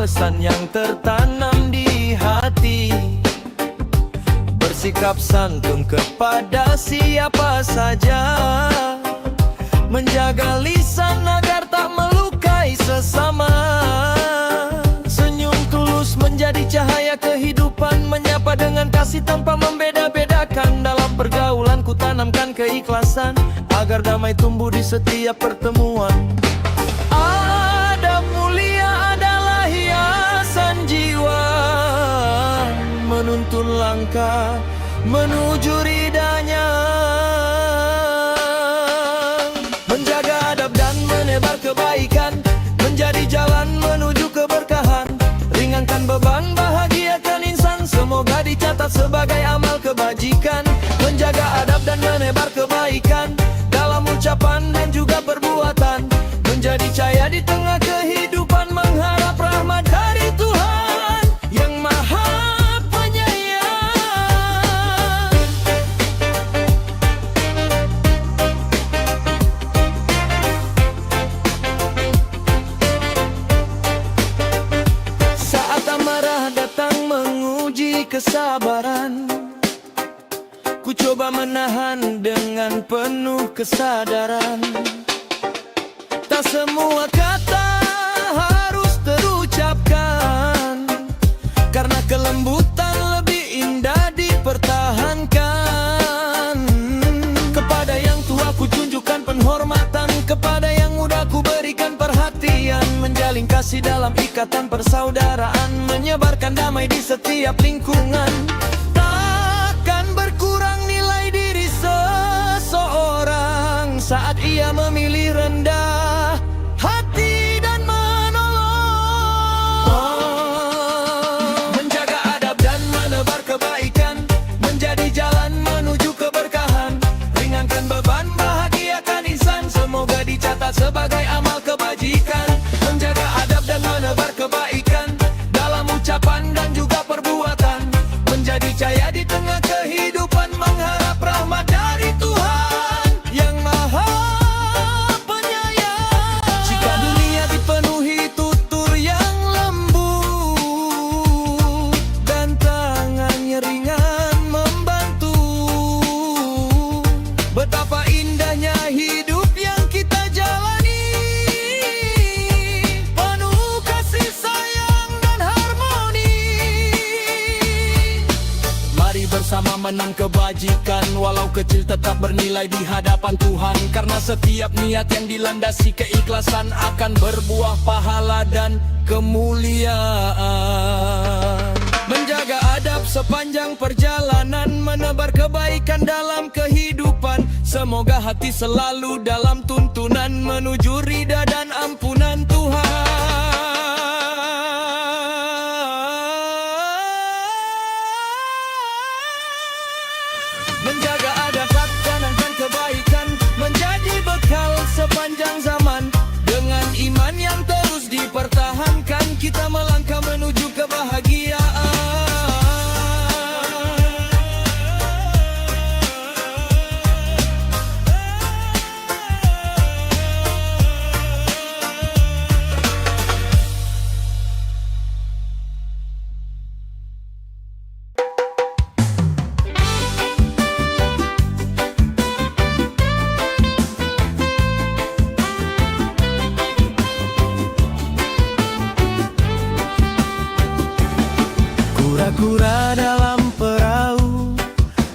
pesan yang tertanam di hati. Bersikap santun kepada siapa saja, menjaga lisan agar tak melukai sesama. Senyum tulus menjadi cahaya kehidupan, menyapa dengan kasih tanpa membeda-bedakan. Dalam pergaulan ku tanamkan keikhlasan, agar damai tumbuh di setiap pertemuan. Adab mulia adalah hiasan jiwa, menuntun langkah menuju ridanya. Menjaga adab dan menebar kebaikan, menjadi jalan menuju keberkahan. Ringankan beban, bahagiakan insan, semoga dicatat sebagai amal kebajikan. Menjaga adab dan menebar kebaikan, dalam ucapan dan juga perbuatan. Menjadi cahaya di tengah kehidupan, mengharap rahmat dari Tuhan yang Maha Penyayang. Saat amarah datang menguji kesabaran, ku coba menahan dengan penuh kesadaran. Tak semua kata harus terucapkan, karena kelembutan lebih indah dipertahankan. Kepada yang tua ku tunjukkan penghormatan, kepada yang muda ku berikan perhatian. Menjalin kasih dalam ikatan persaudaraan, menyebarkan damai di setiap lingkungan. Takkan berkurang nilai diri seseorang saat ia memilih rendah hati dan menolong. Menjaga adab dan menebar kebaikan, menjadi jalan menuju keberkahan. Ringankan beban, bahagiakan insan, semoga dicatat sebagai amal kebajikan. Menjaga adab dan menebar kebaikan, dalam ucapan dan juga perbuatan. Menjadi cahaya di tengah kehidupan, mengharap rahmat dari Tuhan yang Maha Penyayang. Jika dunia dipenuhi tutur yang lembut, dan tangannya ringan membantu, betapa indahnya hidup yang kita jalani, penuh kasih sayang dan harmoni. Mari bersama menang kebajikan, walau kecil tetap bernilai di hadapan Tuhan. Karena setiap niat yang dilandasi keikhlasan akan berbuah pahala dan kemuliaan. Menjaga adab sepanjang perjalanan, menebar kebaikan dalam kehidupan. Semoga hati selalu dalam tuntunan, menuju ridha dan ampunan Tuhan. Menjaga adab, tanamkan kebaikan, menjadi bekal sepanjang zaman. Dengan iman yang terus dipertahankan, kita melangkah menuju kebahagiaan. Kura-kura dalam perahu,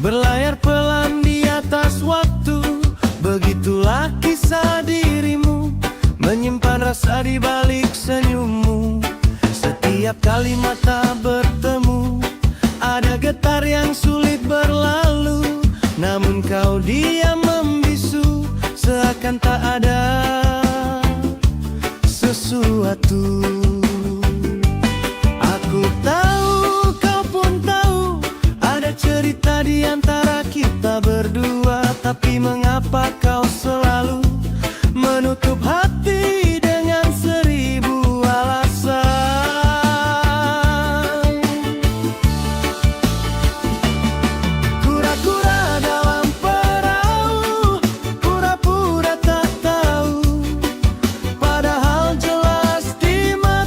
berlayar pelan di atas waktu. Begitulah kisah dirimu, menyimpan rasa di balik senyummu. Setiap kali mata bertemu, ada getar yang sulit berlalu. Namun kau diam membisu, seakan tak ada sesuatu. Aku tahu, kau pun tahu, ada cerita di antara kita berdua. Tapi mengapa kau selalu menutup hati dengan seribu alasan? Kura-kura dalam perahu, pura-pura tak tahu, padahal jelas di mata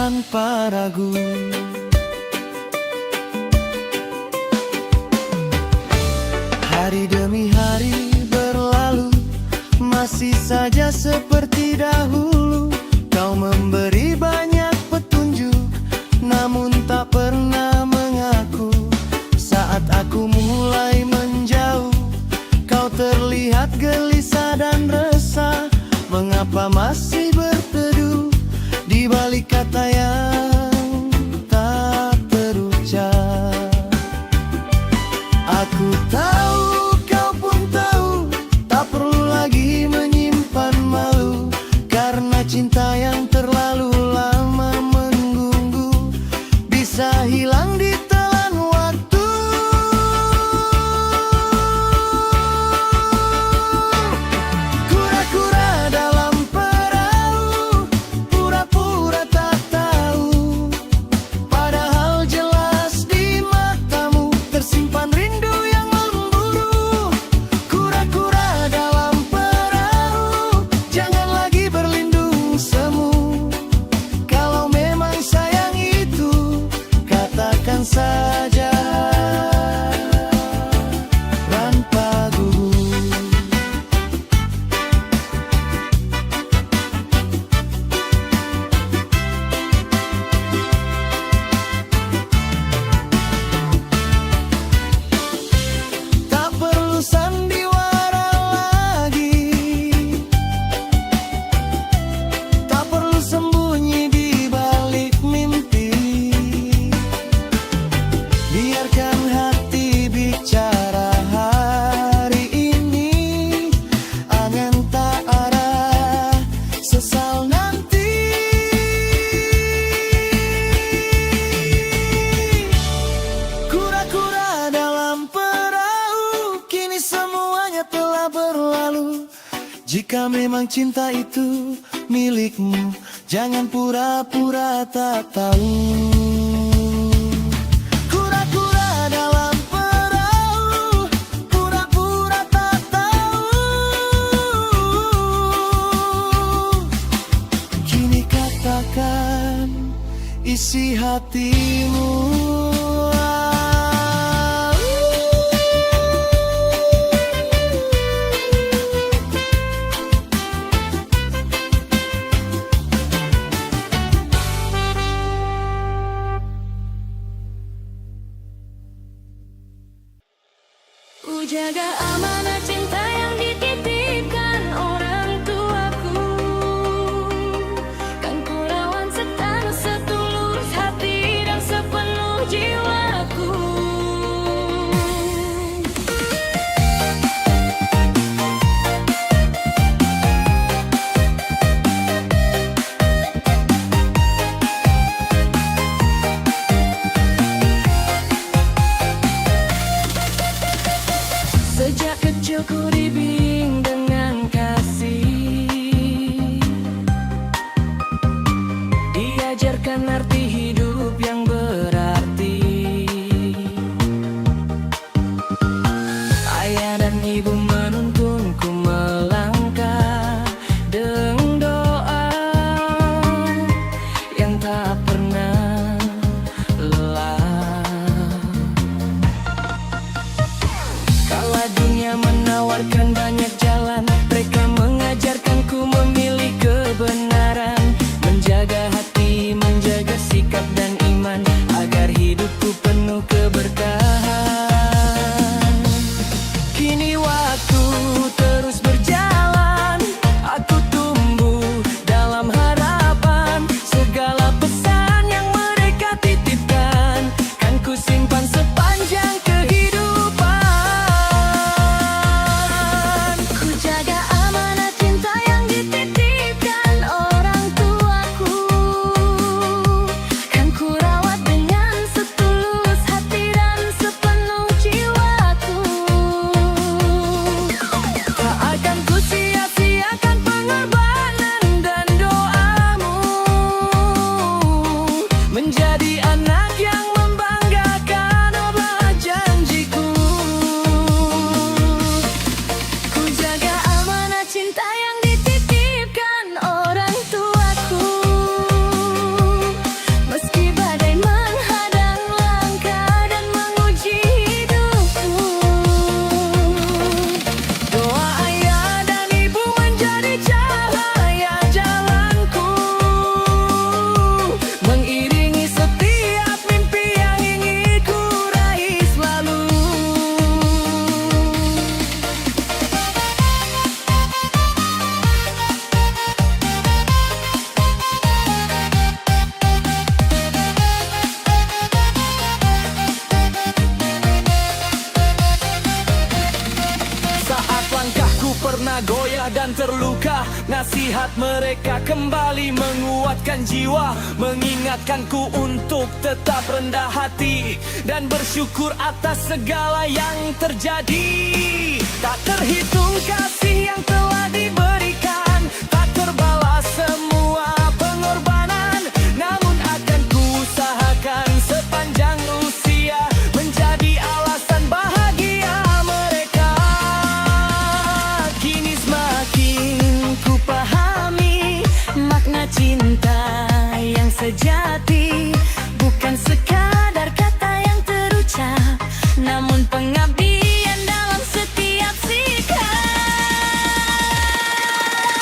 tanpa ragu. Hari demi hari berlalu, masih saja seperti dahulu. Kau memberi banyak petunjuk, namun tak pernah mengaku. Saat aku mulai menjauh, kau terlihat gelisah dan resah. Mengapa masih berteduh di balik kata yang tak terucap? Aku tahu, kau pun tahu, tak perlu lagi menyimpan malu, karena cinta yang terlalu lama menunggu bisa hilang di telan waktu. Kura-kura dalam perahu, pura-pura tak tahu, padahal jelas di matamu tersimpan rindu yang memburu. Kura-kura dalam perahu, jangan lagi berlindung semu. Kalau memang sayang itu, katakan saja tanpa gugup. Tak perlu sandiwara lagi, tak perlu sembunyi di balik mimpi. Biarkan hati bicara hari ini, angan tak arah, sesal nanti. Kura-kura dalam perahu, kini semuanya telah berlalu. Jika memang cinta itu milikmu, jangan pura-pura tak tahu. Kura-kura dalam perahu, pura-pura tak tahu. Kini katakan isi hatimu. Ku jaga amanah cinta yang dititipkan orang tuaku, kan ku lawan setanu setulus hati dan sepenuh jiwa. Nasihat mereka kembali menguatkan jiwa, mengingatkanku untuk tetap rendah hati dan bersyukur atas segala yang terjadi. Tak terhitung kasih yang telah diberikan, tak terbalas semua pengorbanan. Namun akan kuusahakan sepanjang usia menjadi alasan bahagia mereka. Kini semakin ku pahami makna cinta yang sejati, bukan sekadar kata yang terucap, namun pengabdian dalam setiap sikap.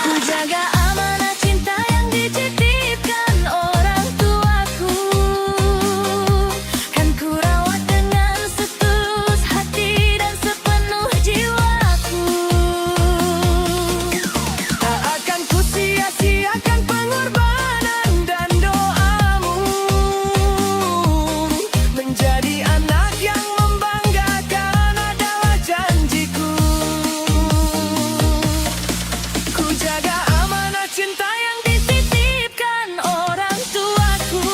Ku jaga amanah cinta yang dititipkan orang tuaku, kan ku rawat dengan setulus hati dan sepenuh jiwaku. Tak akan ku sia-siakan pengorbanan dan doamu, menjadi anak yang membanggakan adalah janjiku. Ku jaga amanah cinta yang dititipkan orang tuaku,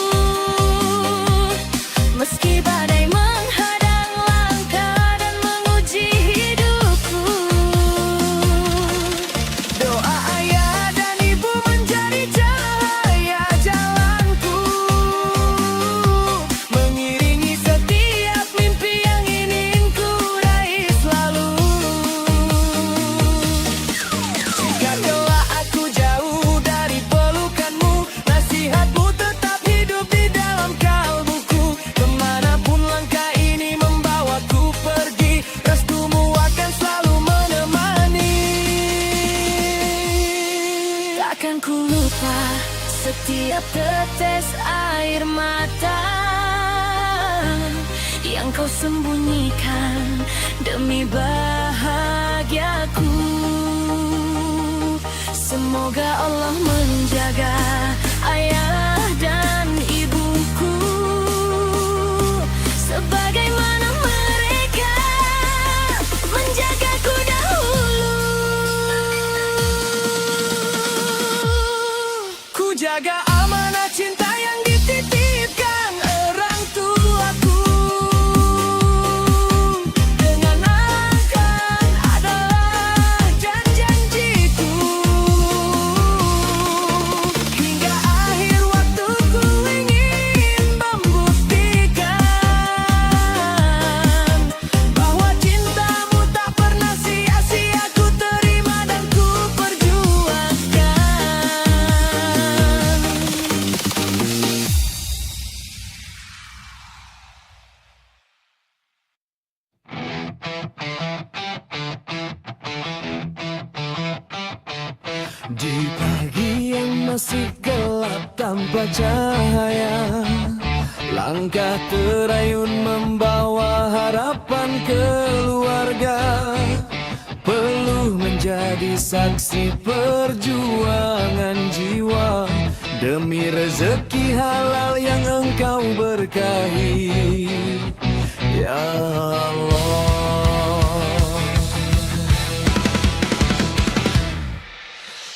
meski badai menghadang langkah dan menguji hidupku. Doa ayah dan ibu menjadi cahaya jalanku, mengiringi setiap mimpi yang ingin ku raih selalu. Jika kelak aku jauh dari pelukanmu, nasihatmu tetap hidup di dalam kalbuku. Kemanapun langkah ini membawaku pergi, restumu akan selalu menemani. Takkan ku lupa setiap tetes air mata yang kau sembunyikan demi bahagiaku. Semoga Allah menjaga ayah dan ibuku sebagaimana mereka menjagaku dahulu. Ku jaga amanah cinta yang dititipkan orang tuaku, dengan akan adalah janjiku. Hingga akhir waktu ku ingin membuktikan bahwa cintamu tak pernah sia-sia ku terima dan ku perjuangkan. Di pagi yang masih gelap tanpa cahaya, langkah terayun membawa harapan keluarga. Perlu menjadi saksi perjuangan jiwa demi rezeki halal yang engkau berkahi, ya Allah.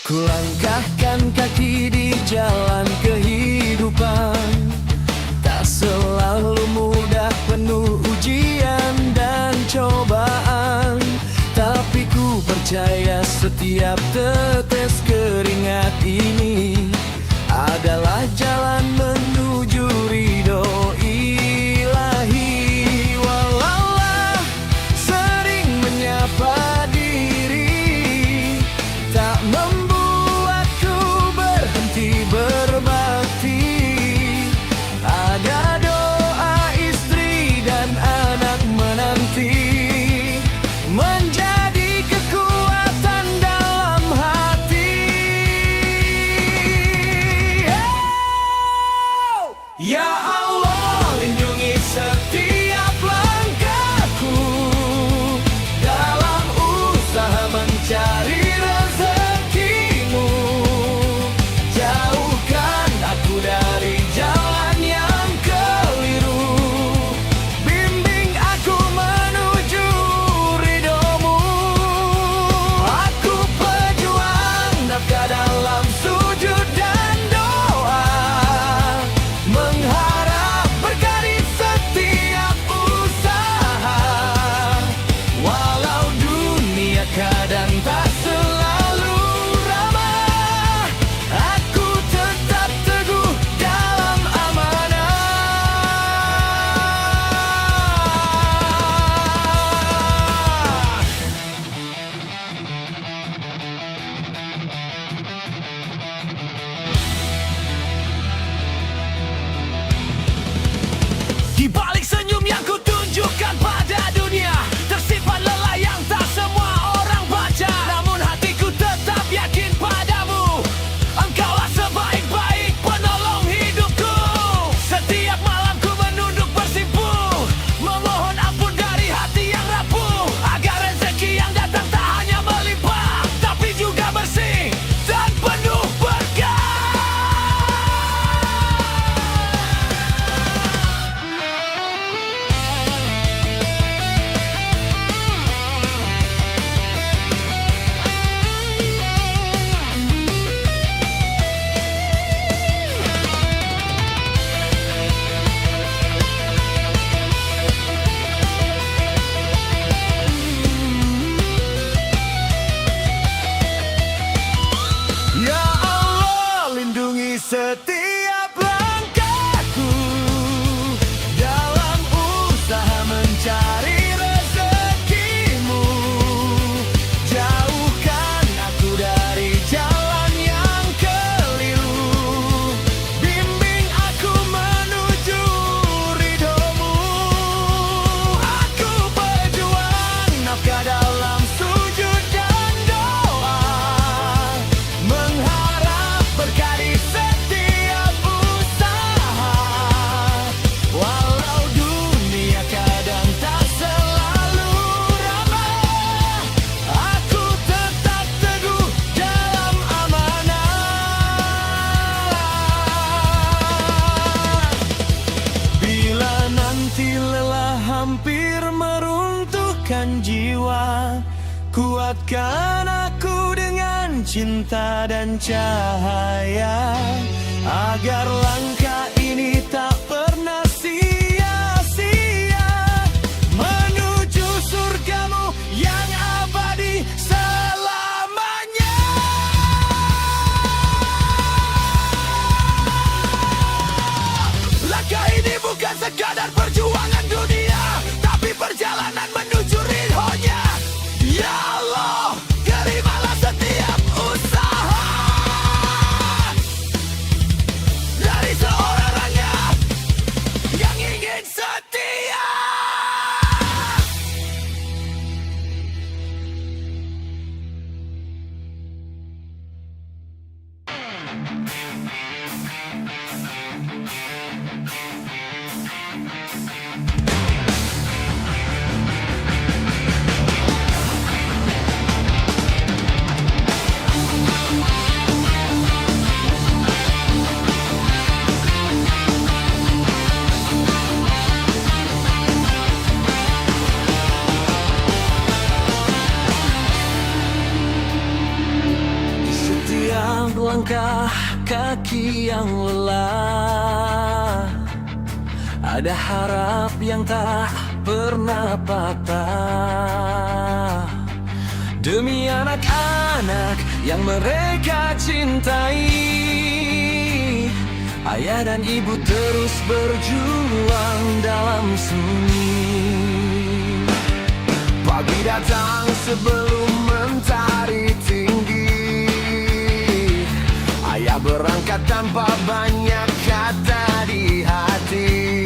Kulangkahkan kaki di jalan kehidupan, tak selalu mudah, penuh ujian dan cobaan. Tapi ku percaya setiap tetes keringat ini adalah jalan menuju ridho ilahi. Walaulah sering menyapa diri, tak membuatku berhenti berbakti. Ada doa istri dan anak menanti, menjadi kekuatan dalam hati. Di setiap langkahku dalam usaha mencari rezekimu, jauhkan aku dari jalan yang keliru, bimbing aku menuju ridhomu. Aku berjuang nafkah dalam sujud dan doa, mengharap berkah di setiap usaha. Walau dunia kadang tak selalu ramah, aku tetap teguh dalam amanah. Bila nanti lelah hampir meruntuhkan jiwa, kuatkan aku dengan cinta dan cahaya, agar langkah ini tak pernah sia-sia, menuju surgamu yang abadi selamanya. Langkah ini bukan sekadar perjuangan dunia, tapi perjalanan menuju ridhonya. Ya Allah, terimalah setiap usaha dari seorang rakyat yang ingin setia. Di setiap langkah kaki yang lelah, ada harap yang tak pernah patah. Demi anak-anak yang mereka cintai, ayah dan ibu terus berjuang dalam sunyi. Pagi datang sebelum mentari tinggi, ayah berangkat tanpa banyak kata di hati.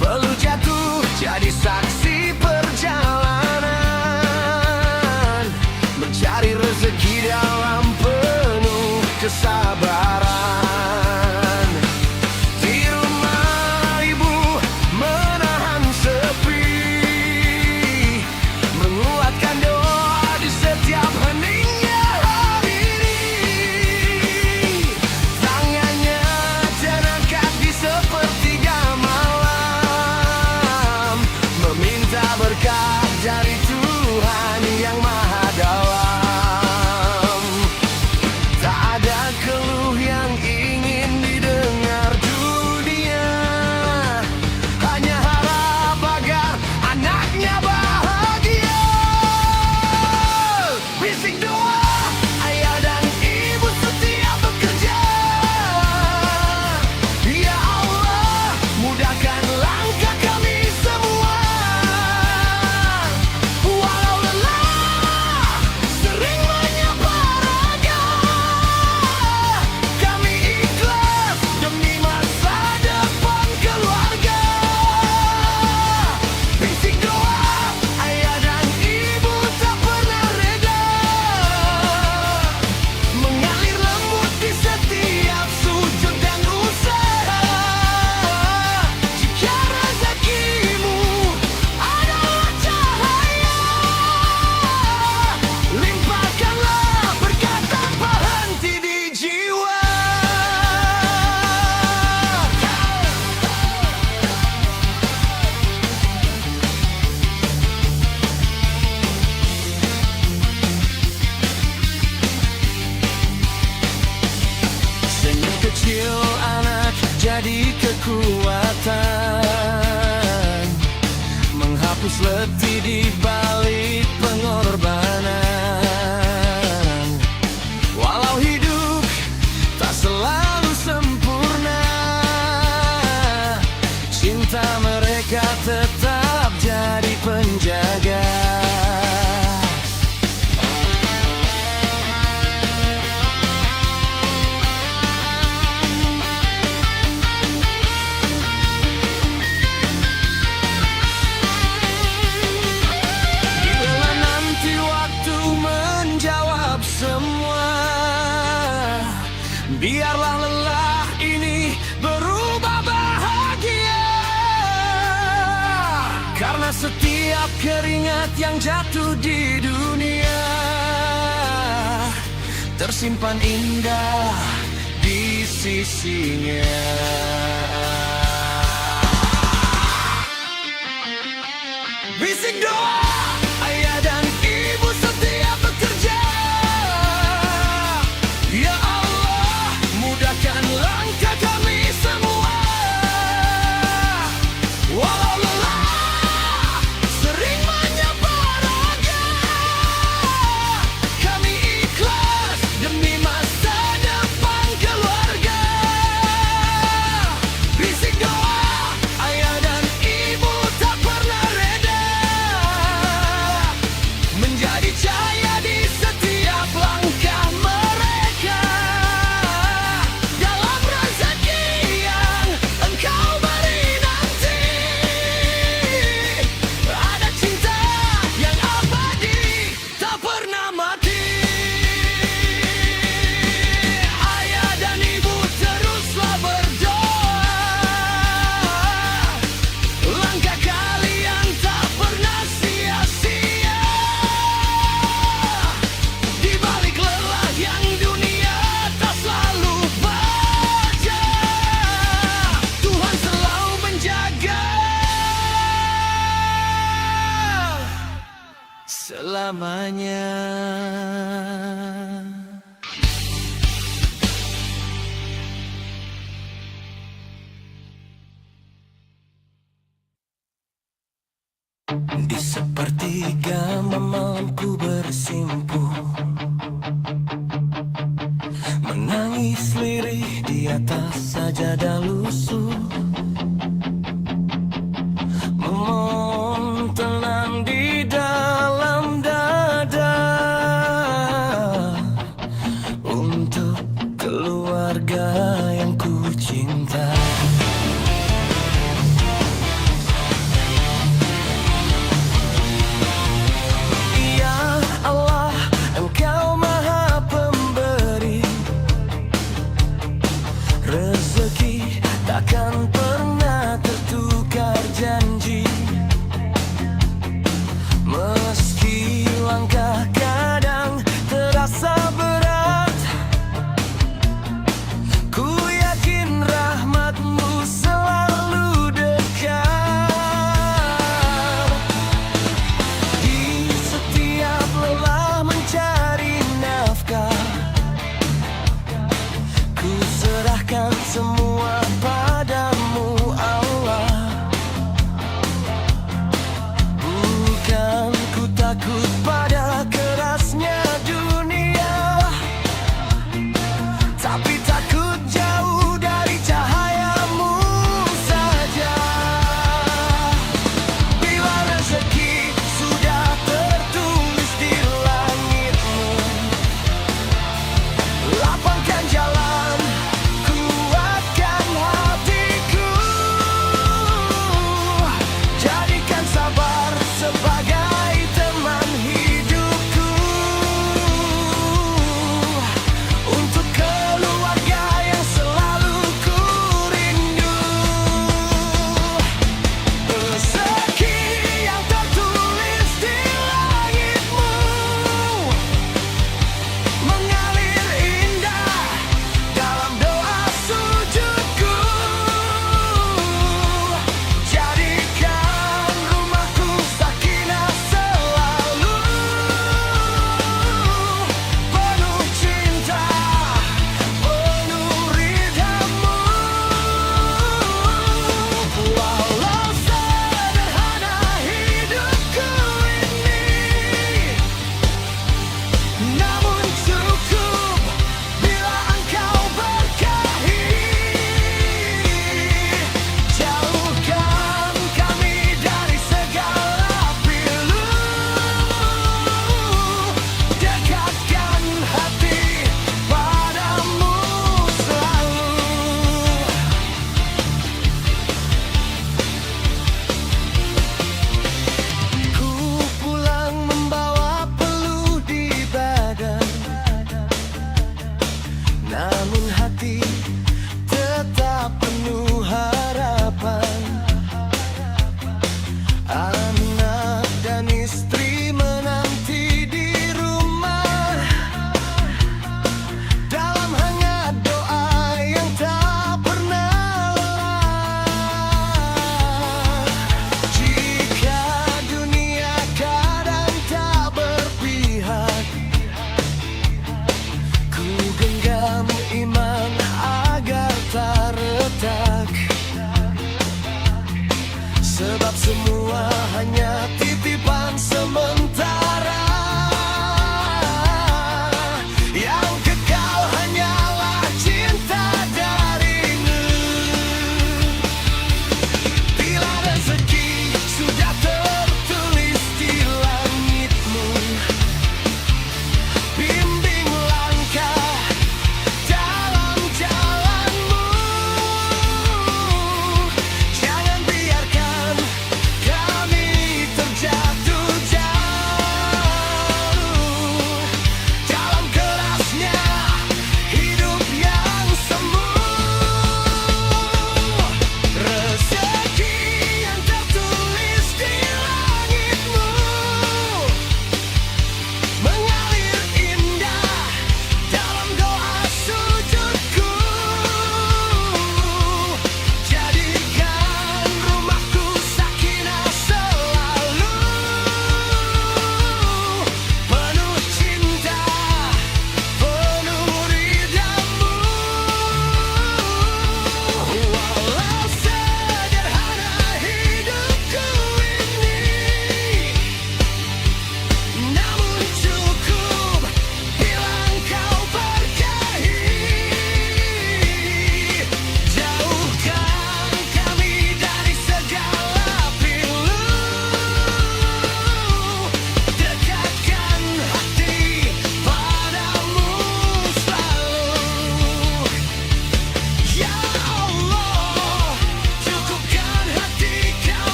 Perlu jatuh jadi saksi perjalanan, mencari rezeki dalam penuh kesabaran. Di rumah ibu menahan sepi, menguatkan doa di setiap heningnya hari ini. Tangannya terangkat di sepertiga malam, meminta berkah dari Tuhan yang Maha Dalam. Tak ada keluh yang ingin didengar dunia, hanya harap agar anaknya bahagia. Bisik doa ayah dan ibu setiap bekerja. Ya Allah, mudahkan langkah kami semua. Walau lelah sering menyapa raga, kami ikhlas demi masa depan keluarga. Bisik doa ayah dan ibu tak pernah reda, mengalir lembut di setiap sujud dan usaha. Jika rezekimu adalah cahaya, limpahkanlah berkat tanpa henti di jiwa. Senyum kecil anak jadi kekuatan, menghapus letih di balik pengorbanan. Walau hidup Biarlah lelah ini berubah bahagia, karena setiap keringat yang jatuh di dunia tersimpan indah di sisinya. Bisik doa ayah dan ibu setiap bekerja, ya Allah mudahkan langkah kami semua. Walau lelah sering menyapa raga, kami ikhlas demi masa depan keluarga. Bisik doa ayah dan ibu tak pernah reda, menjadi cahaya di setiap langkah mereka. Dalam rezeki yang engkau beri nanti, ada cinta yang abadi tak pernah mati. Ayah dan ibu teruslah berdoa, langkah kalian tak pernah sia-sia. Di balik lelah yang dunia tak selalu baja, Tuhan selalu menjaga selamanya. Di sepertiga malamku bersimpuh, menangis lirih di atas sajadah lusuh, memohon tenang di dalam dada untuk keluarga yang ku cinta. Ya Allah, Engkau Maha Pemberi, rezeki takkan pernah tertukar janji. Meski langkah kadang terasa berat, ku yakin rahmat-Mu selalu dekat. Di setiap lelah mencari nafkah, ku serahkan semua padamu Allah. Bukan ku takut pada kerasnya dunia, tapi takut jauh dari cahaya-Mu saja. Bila rezeki sudah tertulis di langit-Mu, lapangkan jalan, kuatkan hatiku, jadikan sabar sebagai teman hidupku, untuk keluarga yang selalu ku rindu. Rezeki yang tertulis di langit-Mu mengalir indah dalam doa sujudku, jadikan rumahku sakinah selalu, penuh cinta, penuh ridha-Mu. Walau sederhana hidupku ini, namun cukup bila Engkau berkahi. Jauhkan kami dari segala pilu, dekatkan hati padamu selalu. Ku pulang membawa peluh di badan, namun hati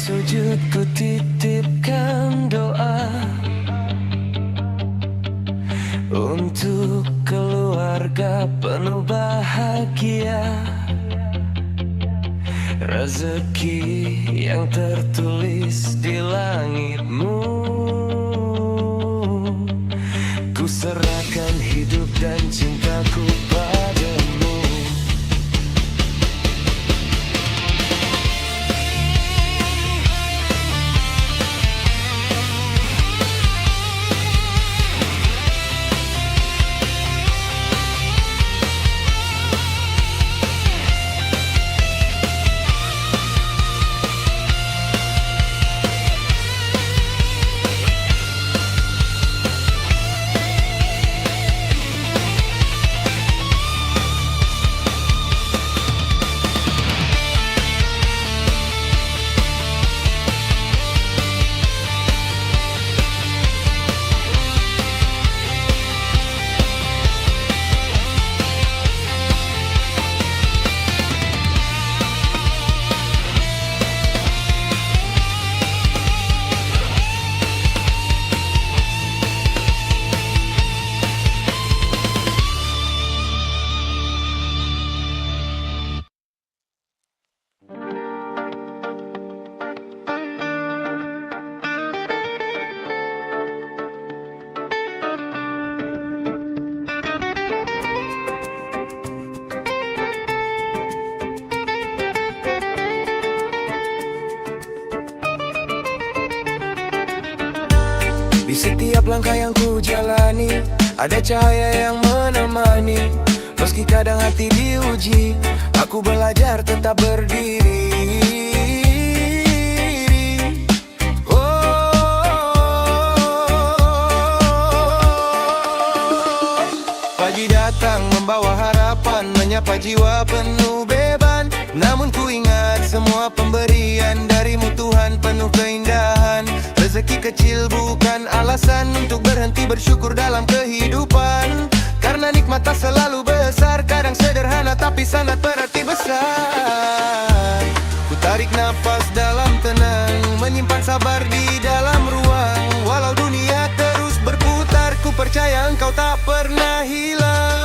sujud ku titipkan doa untuk keluarga penuh bahagia, rezeki yang tertulis di langitmu. Ku serahkan hidup dan cintaku padamu. Di setiap langkah yang ku jalani, ada cahaya yang menemani. Meski kadang hati diuji, aku belajar tetap berdiri. Pagi datang membawa harapan, menyapa jiwa penuh beban. Namun ku ingat semua pemberian darimu Tuhan penuh keindahan. Rezeki kecil bukan alasan untuk berhenti bersyukur dalam kehidupan. Karena nikmat tak selalu besar, kadang sederhana tapi sangat berarti besar. Ku tarik nafas dalam tenang, menyimpan sabar di dalam ruang. Walau dunia terus berputar, ku percaya engkau tak pernah hilang.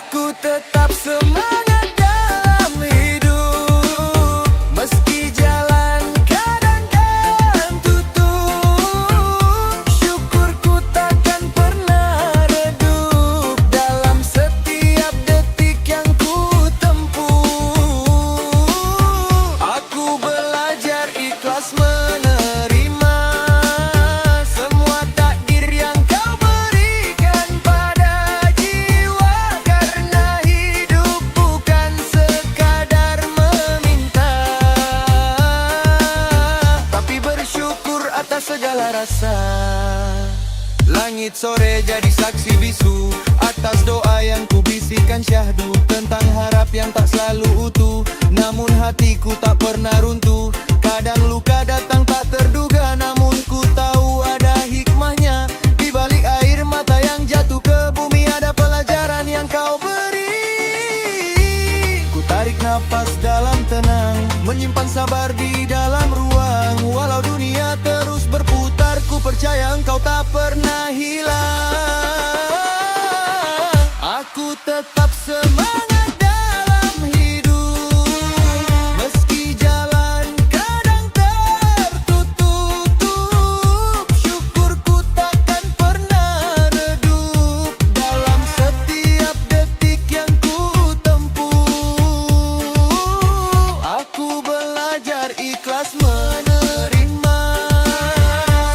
Aku tetap semangat dalam hidup, meski jalan kadang tutup. Syukurku takkan pernah redup dalam setiap detik yang ku tempuh. Aku belajar ikhlas menerima semua takdir yang kau berikan pada jiwa. Karena hidup bukan sekadar meminta, tapi bersyukur atas segala rasa. Langit sore jadi saksi bisu atas doa yang ku bisikan syahdu tentang harap yang tak selalu utuh. Namun hatiku tak pernah runtuh. Kadang luka datang tak terduga, namun ku tahu ada hikmahnya. Di balik air mata yang jatuh ke bumi ada pelajaran yang kau beri. Ku tarik nafas dalam tenang, menyimpan sabar di dalam ruang. Walau dunia terus berputar, ku percaya engkau tak pernah hilang. Aku tetap semangat dalam hidup, meski jalan kadang tertutup. Syukurku takkan pernah redup dalam setiap detik yang ku tempuh. Aku belajar ikhlas menerima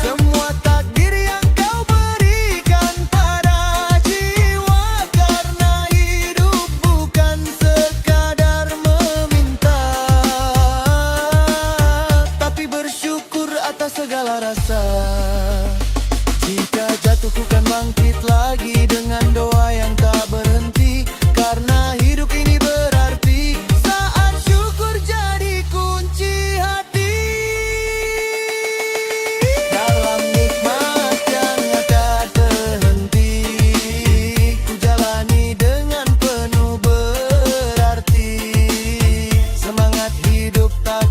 semua takdir yang kau berikan pada jiwa. Karena hidup bukan sekadar meminta, tapi bersyukur atas segala rasa. Jika jatuh ku kan bangkit lagi dengan doa yang tak berhenti. Karena hidup ini berarti saat syukur jadi kunci hati. Dalam nikmat yang tak terhenti, ku jalani dengan penuh berarti. Semangat hidup tak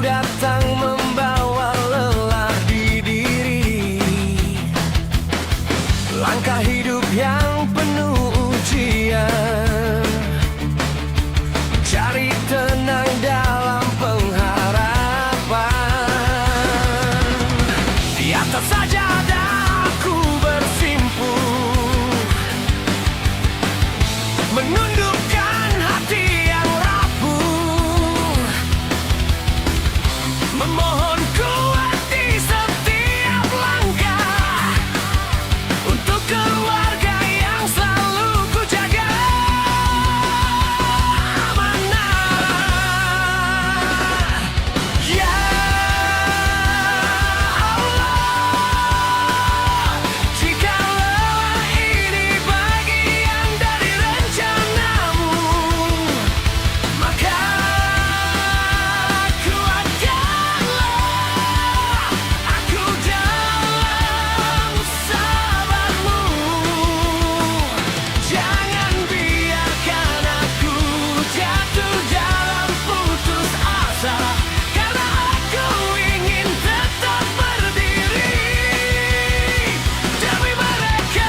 datang membawa lelah di diri. Langkah hidup yang penuh ujian, cari tenang dalam pengharapan. Di atas sajadah aku bersimpuh, menundukkan hati yang rapuh, memohon kuat di setiap langkah untuk keluarga yang selalu ku jaga amanah. Ya Allah, jika lelah ini bagian dari rencanamu, maka kuatkanlah aku dalam sabarmu. Jangan biarkan aku jatuh dalam putus asa, karena aku ingin tetap berdiri demi mereka.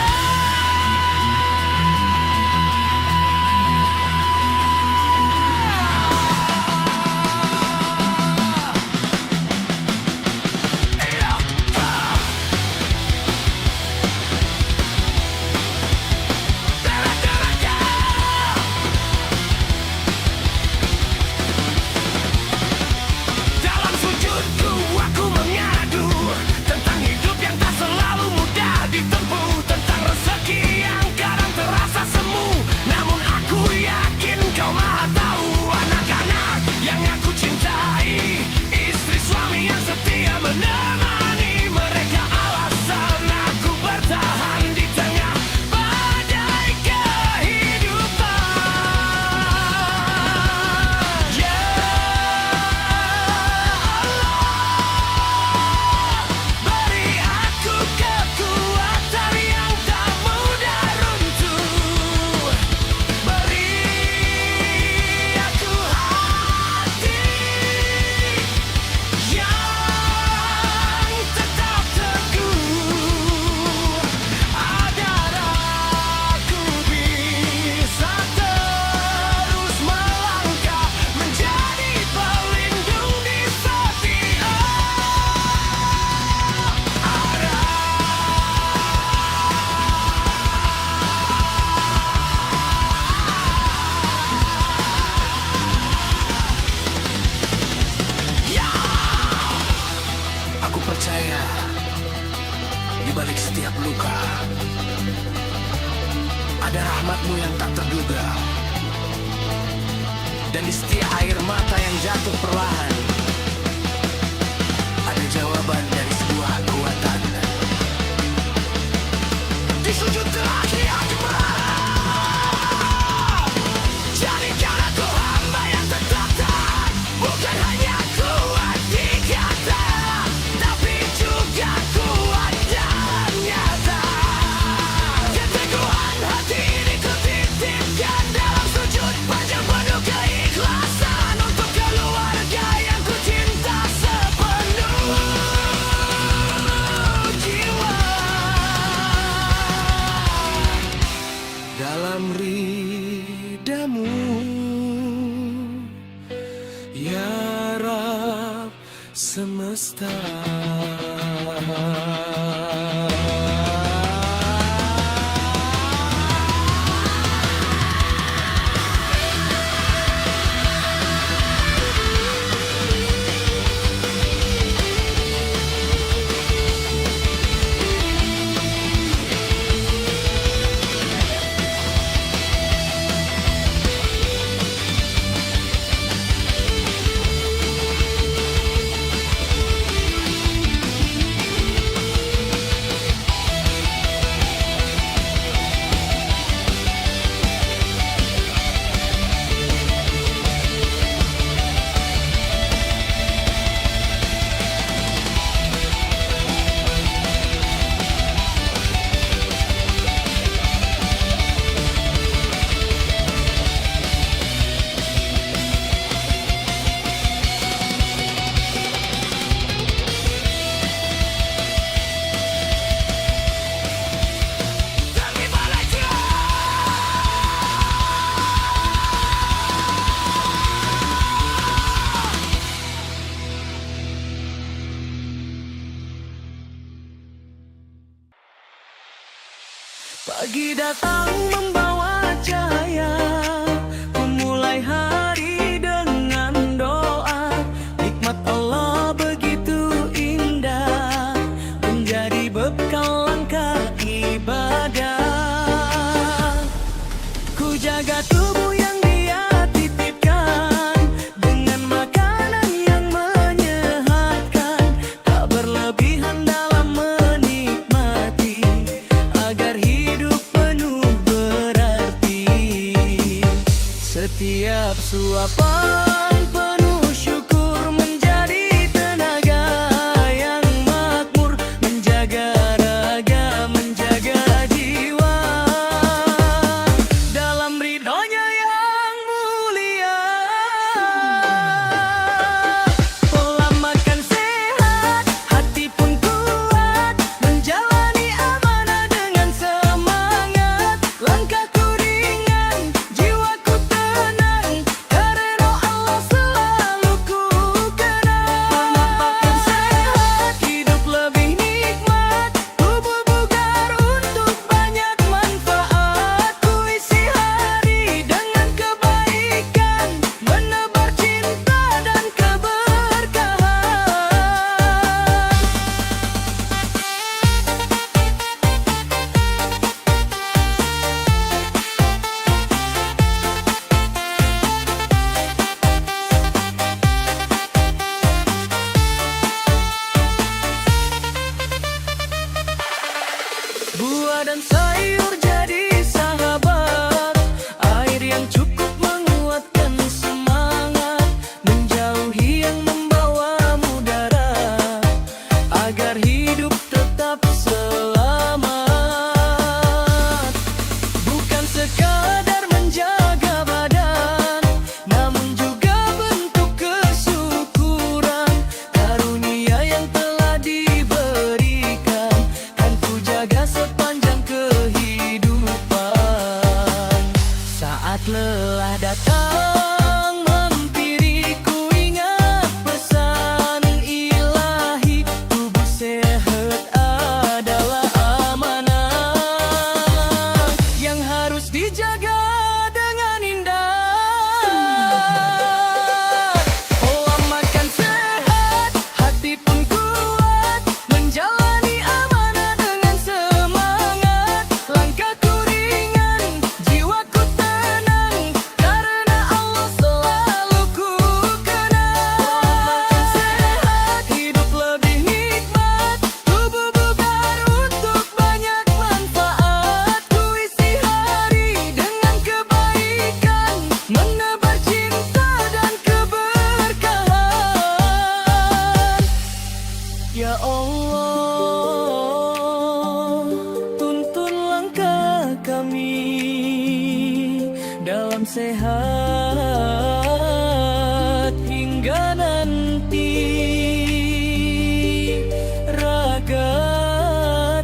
Dalam sujudku aku mengadu tentang hidup yang tak selalu mudah ditempuh, tentang rezeki yang kadang terasa semu. Namun aku yakin kau maha tahu. Anak-anak yang aku cintai, istri suami yang setia menemani, mereka alasan aku bertahan di tengah badai kehidupan. Ya Allah, beri aku kekuatan yang tak mudah runtuh. Beri aku hati yang tetap teguh, agar aku bisa terus melangkah menjadi pelindung di setiap arah. Ya, aku percaya di balik setiap luka ada rahmat-Mu yang tak terduga, dan di setiap air mata yang jatuh perlahan ada jawaban dari sebuah kekuatan. Di sujud terakhir aku berharap, jadikan aku hamba yang tetap taat, bukan hanya kuat di kata, tapi juga kuat dalam nyata. Keteguhan hati ini kutitipkan dalam sujud panjang penuh keikhlasan untuk keluarga yang ku cinta sepenuh jiwa. Dalam ridhamu, ya Rab semesta. Pagi datang membawa cahaya, ku mulai hari dengan doa. Nikmat Allah begitu indah, menjadi bekal langkah ibadah. Ku jaga tubuh yang Dia titipkan dengan makanan yang menyehatkan, tak berlebihan dalam menikmati, agar hidup penuh berarti. Setiap suapan penuh syukur menjadi tenaga yang makmur, menjaga raga, menjaga jiwa dalam ridhonya yang mulia. Pola makan sehat, hati pun kuat, menjalani amanah dengan semangat. Langkahku ringan, jiwaku tenang, karena Allah selalu ku kenang. Makan sehat, hidup lebih nikmat, tubuh bugar untuk banyak manfaat. Ku isi hari dengan kebaikan, menebar cinta dan keberkahan. Buah dan sayur jadi sahabat, air yang cukup menguatkan semangat, menjauhi yang membawa mudarat, agar hidup tetap selamat. Bukan sekadar menjaga badan, namun juga bentuk kesyukuran, karunia yang telah diberikan, kan ku jaga sepanjang kehidupan. Saat lelah datang mempiri, ku ingat pesan ilahi, tubuh sehat adalah amanah yang harus dijaga dengan indah. Pola makan sehat, hati pun kuat, menjalani amanah dengan semangat. Langkahku ringan, jiwaku tenang, karena Allah selalu ku kenang. Makan sehat, hidup lebih nikmat, tubuh bugar untuk banyak manfaat. Ku isi hari dengan kebaikan, menebar cinta dan keberkahan. Ya Allah, tuntun langkah kami dalam sehat hingga nanti, raga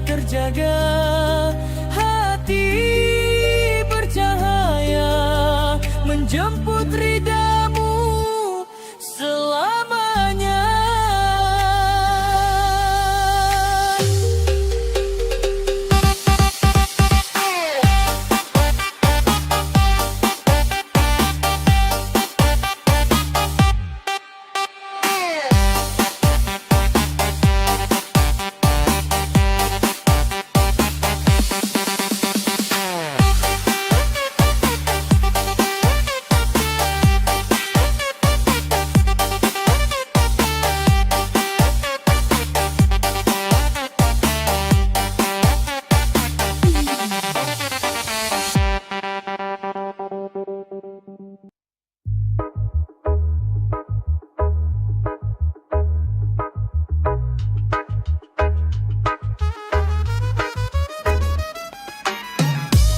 terjaga, hati bercahaya, menjemput ridhamu selamanya.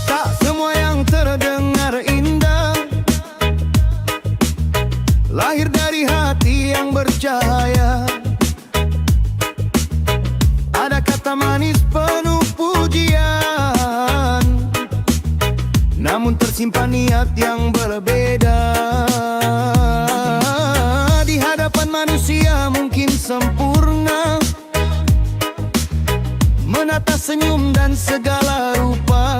Tak semua yang terdengar indah lahir dari hati yang bercahaya. Ada kata manis penuh pujian, namun tersimpan niat yang berbeda. Di hadapan manusia mungkin sempurna, menata senyum dan segala rupa,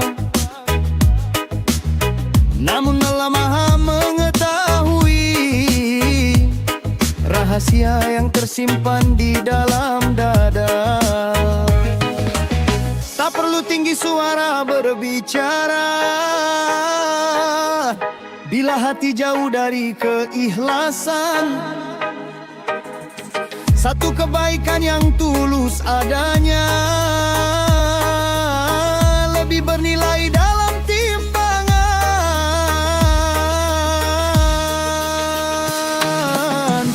rahasia yang tersimpan di dalam dada. Tak perlu tinggi suara berbicara, bila hati jauh dari keikhlasan. Satu kebaikan yang tulus adanya lebih bernilai dalam timbangan.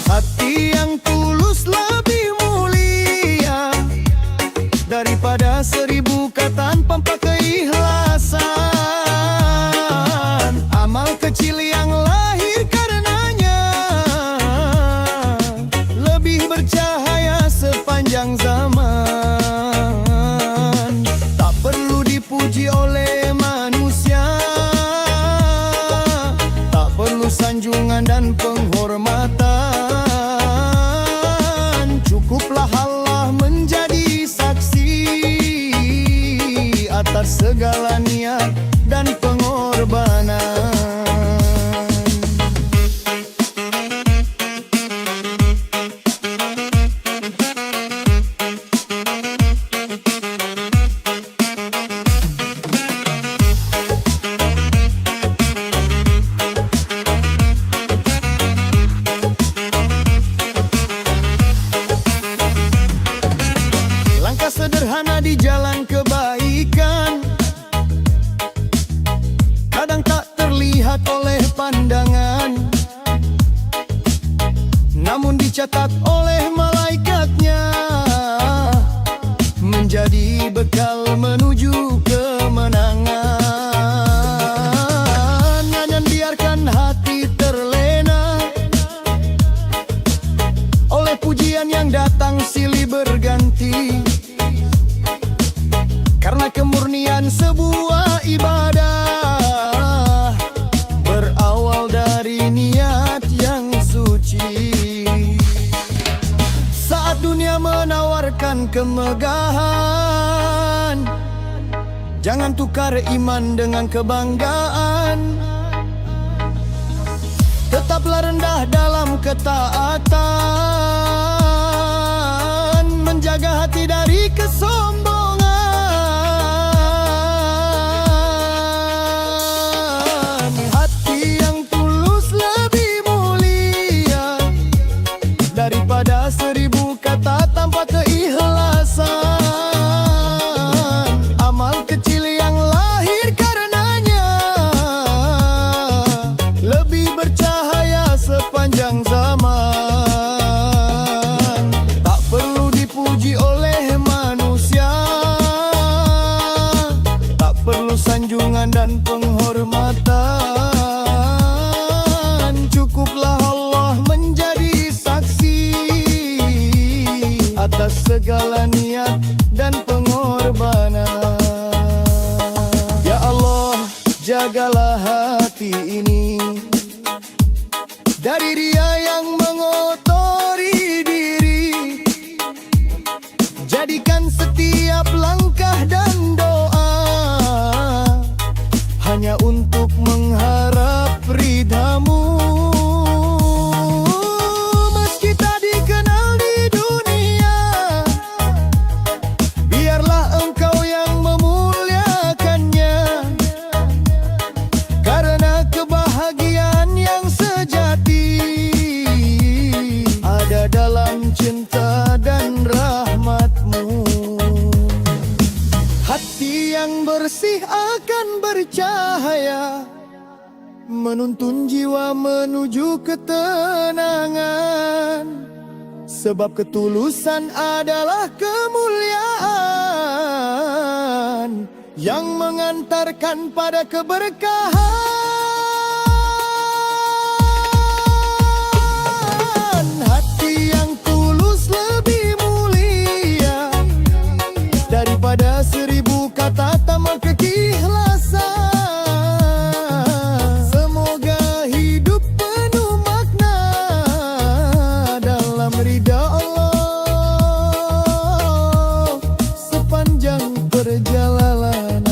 Hati yang tulus lebih mulia daripada 1000 kata tanpa keikhlasan. Amal kecil yang lahir karenanya lebih bercahaya sepanjang zaman. Tak perlu dipuji oleh manusia, tak perlu sanjungan dan penghormatan. Cukuplah Allah menjadi saksi atas segala niat dan pengorbanan. Langkah sederhana di jalan kebaikan kadang tak terlihat oleh pandangan, namun dicatat oleh malaikatnya menjadi bekal menuju kemenangan. Jangan biarkan hati terlena oleh pujian yang datang silih berganti, karena kemurnian sebuah ibadah berawal dari niat yang suci. Saat dunia menawarkan kemegahan, jangan tukar iman dengan kebanggaan. Tetaplah rendah dalam ketaatan, menjaga hati dari kesombongan. Hati yang tulus lebih mulia daripada 1000 kata tanpa keikhlasan. Amal kecil yang lahir karenanya lebih bercahaya sepanjang zaman. Tak perlu dipuji oleh manusia, tak perlu sanjungan dan penghormatan. Cukuplah Allah menjadi saksi atas segala niat dan pengorbanan. Ya Allah, jagalah hati ini dari ria yang mengotori diri. Jadikan setiap langkah dan doa hanya untuk mengharap ridhamu. Meski tak dikenal di dunia, biarlah Engkau yang memuliakannya, karena kebahagiaan yang sejati ada dalam cinta dan rahmat-Mu. Hati yang bersih akan bercahaya, menuntun jiwa menuju ketenangan. Sebab ketulusan adalah kemuliaan yang mengantarkan pada keberkahan. Hati yang tulus lebih mulia daripada 1000 kata tanpa keikhlasan. Semoga hidup penuh makna dalam ridha Allah sepanjang perjalanan.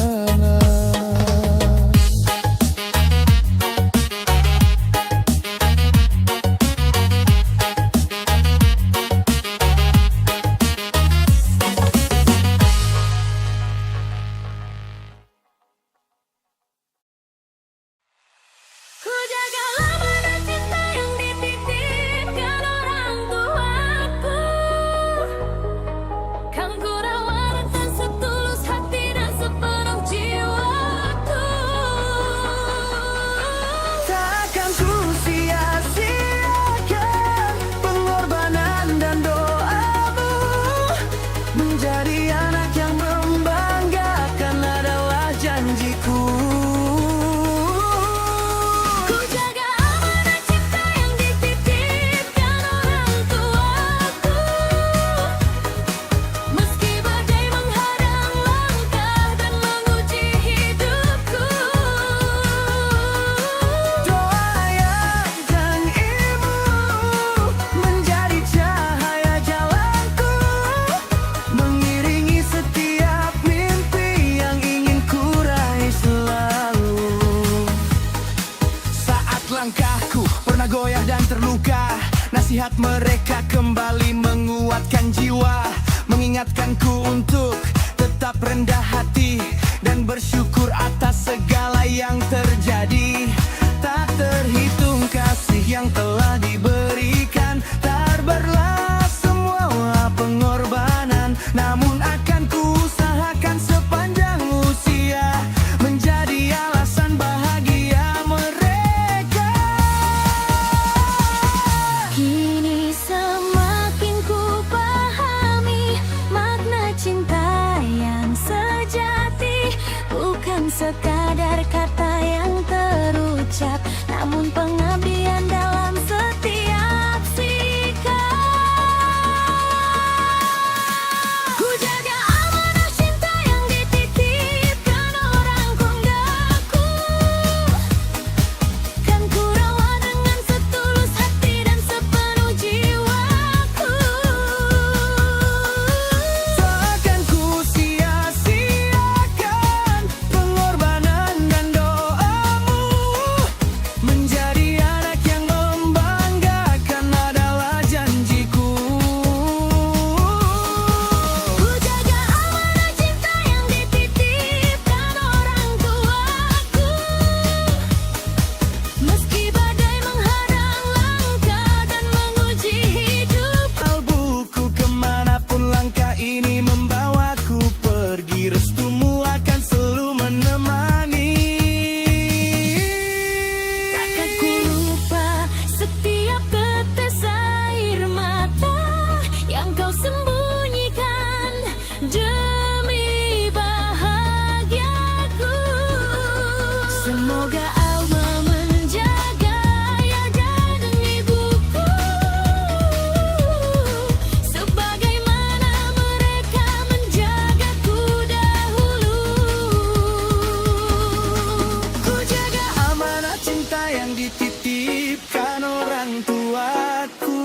membuat mereka kembali menguatkan jiwa, mengingatkanku untuk tetap rendah hati dan bersyukur atas segala yang terjadi. Tak terhitung kasih yang telah diberikan, terbelah semua pengorbanan, namun akan kuusahakan sepanjang usia menjadi alasan bahagia mereka. Kini semakin ku pahami makna cinta yang sejati, bukan sekadar kata yang terucap, namun pengabdian dalam setiap sikap. Ku jaga amanah cinta yang dititipkan orang konggaku, kan ku rawat dengan setulus hati dan sepenuh jiwaku. Takkan ku sia-siakan pengorbanan dan doamu, menjadi anak yang membanggakan adalah janjiku. Ku jaga amanah cinta yang dititipkan orang tuaku, meski badai menghadang langkah dan menguji hidup. Kalbuku kemanapun langkah ini membawaku pergi, restumu akan selalu menemani. Takkan ku lupa setiap tetes air mata yang kau sembunyikan demi bahagiaku. Semoga Allah menjaga ayah dan ibuku, sebagaimana mereka menjagaku dahulu. Ku jaga Amanah cinta yang dititipkan orang tuaku,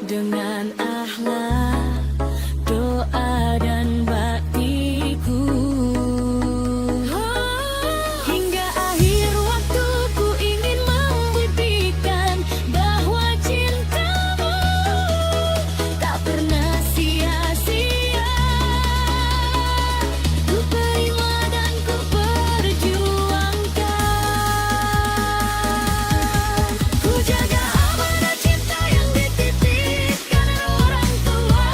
dengan akhlak, doa dan baktiku. Hingga akhir waktu ku ingin membuktikan bahwa cintamu tak pernah sia-sia. Ku terima dan ku perjuangkan. Ku jaga amanah cinta yang dititipkan orang tuaku,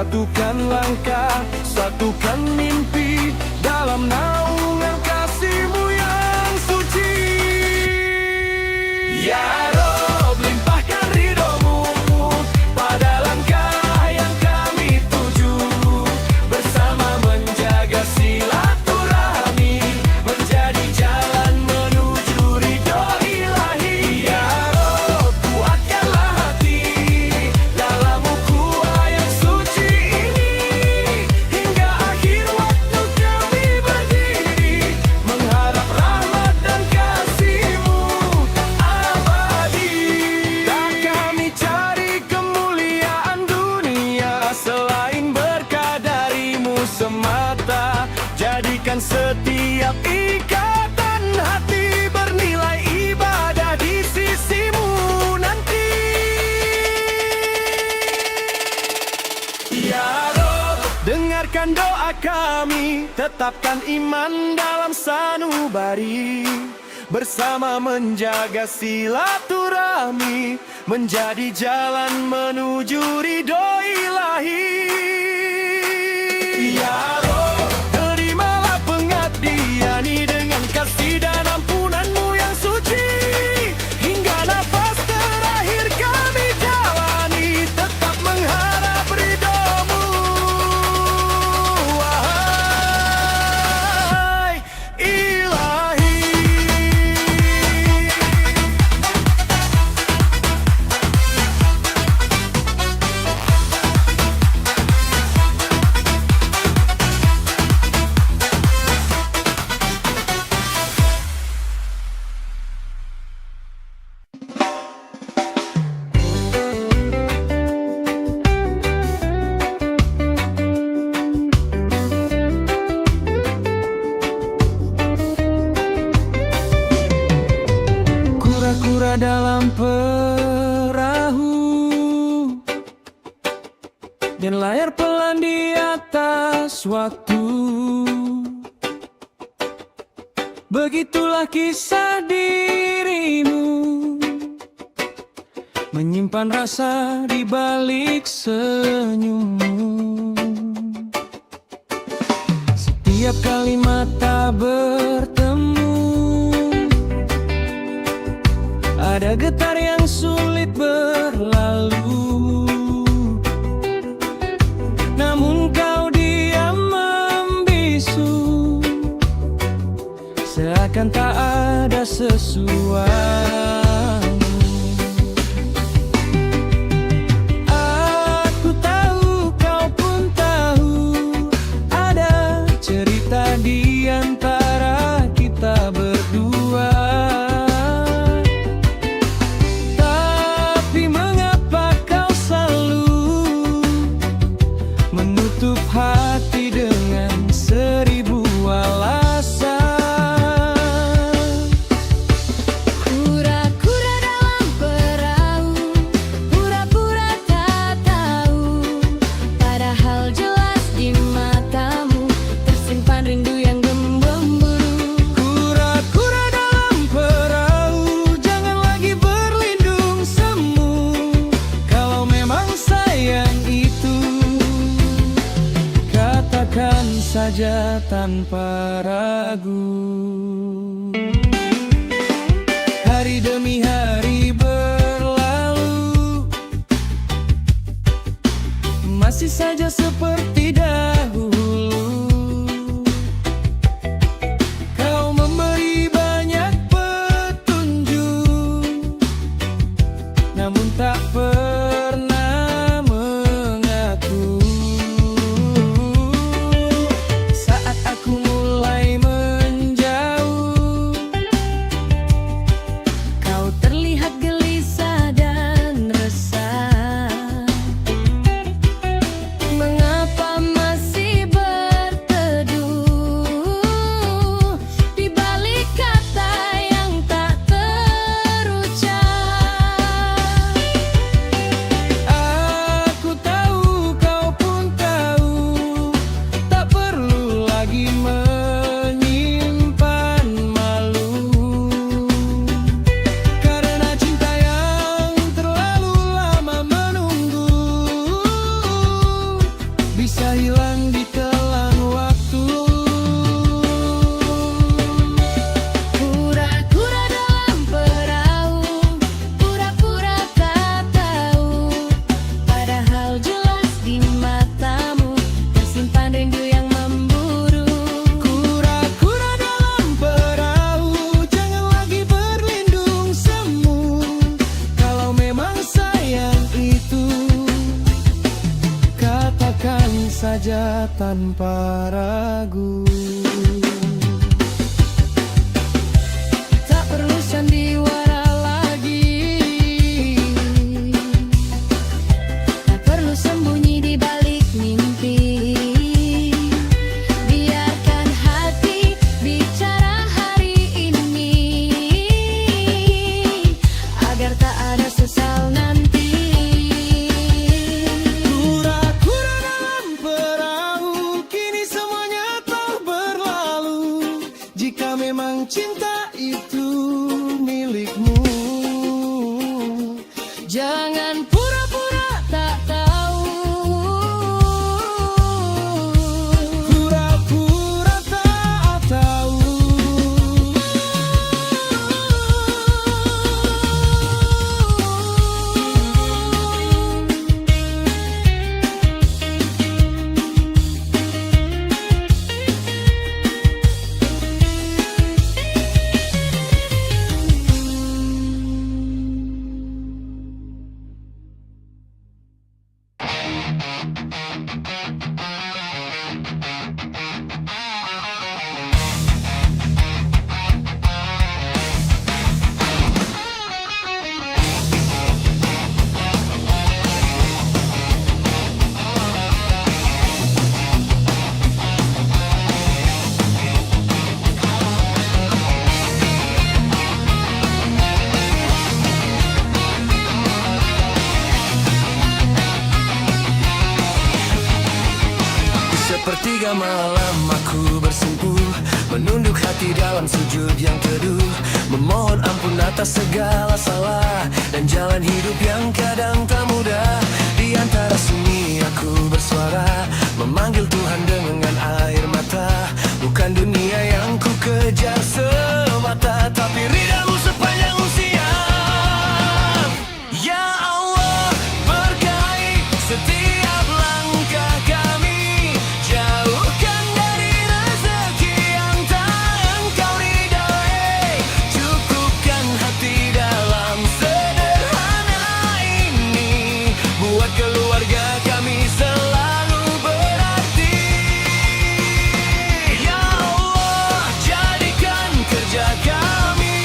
Satukan langkah, satukan mimpi dalam naungan kasih-Mu yang suci. Ya Rob, limpahkan ridho-Mu pada langkah yang kami tuju, bersama menjaga silaturahmi, menjadi jalan menuju ridho ilahi. Ya Rob, kuatkanlah hati dalam ukhuwah yang suci ini, hingga akhir waktu kami berdiri, mengharap rahmat dan kasih-Mu abadi. Tak kami cari kemuliaan dunia selain berkah dari-Mu semata. Jadikan setiap ikatan hati bernilai ibadah di sisi-Mu nanti. Ya Rob, dengarkan doa kami, tetapkan iman dalam sanubari, bersama menjaga silaturahmi, menjadi jalan menuju ridho ilahi. Ya Rob, terimalah pengabdian ini dengan kasih dan ampunan-Mu yang suci, hingga nafas terakhir kami jalani, tetap mengharap ridho-Mu. Wahai Ilahi. Kura-kura dalam perahu dan layar pelan di atas waktu. Begitulah kisah diri-Mu, menyimpan rasa di balik senyum-Mu. Setiap kali mata bertemu, ada getar yang sulit berlalu, namun Kau diam membisu, seakan tak ada sesuatu. Aku tahu, Kau pun tahu, ada cerita di antara kita berdua. Tapi mengapa Kau selalu menutup hati dengan 1000 alasan? Kura-kura dalam perahu, pura-pura tak tahu, padahal jelas di mata-Mu tersimpan rindu yang gembemburu. Kura-kura dalam perahu, jangan lagi berlindung semu. Kalau memang sayang itu, katakan saja tanpa ragu. Hari demi hari berlalu, masih saja seperti dahulu. Kau memberi banyak petunjuk, namun tak pernah mengaku. Saat aku mulai menjauh, Kau terlihat gelisah dan resah. Mengapa saja tanpa ragu. Tak perlu sandiwara lagi, tak perlu sembunyi di balik mimpi. Biarkan hati bicara hari ini, agar tak ada sesal nanti. Kura-kura dalam perahu, kini semuanya telah berlalu. Jika memang cinta itu milikmu, Jangan pura-pura tak tahu. pura-pura tak tahu. Sepertiga malam aku bersimpuh, menunduk hati dalam sujud yang teduh, memohon ampun atas segala salah dan jalan hidup yang kadang tak mudah. Di antara sunyi aku bersuara, memanggil Tuhan dengan air mata. Bukan dunia yang ku kejar semata, tapi ridhamu sepanjang usia. Ya Allah, berkahi setiap langkah kami, jauhkan dari rezeki yang tak Engkau ridhoi. Cukupkan hati dalam sederhana ini, buat keluarga kami selalu berarti. Ya Allah, jadikan kerja kami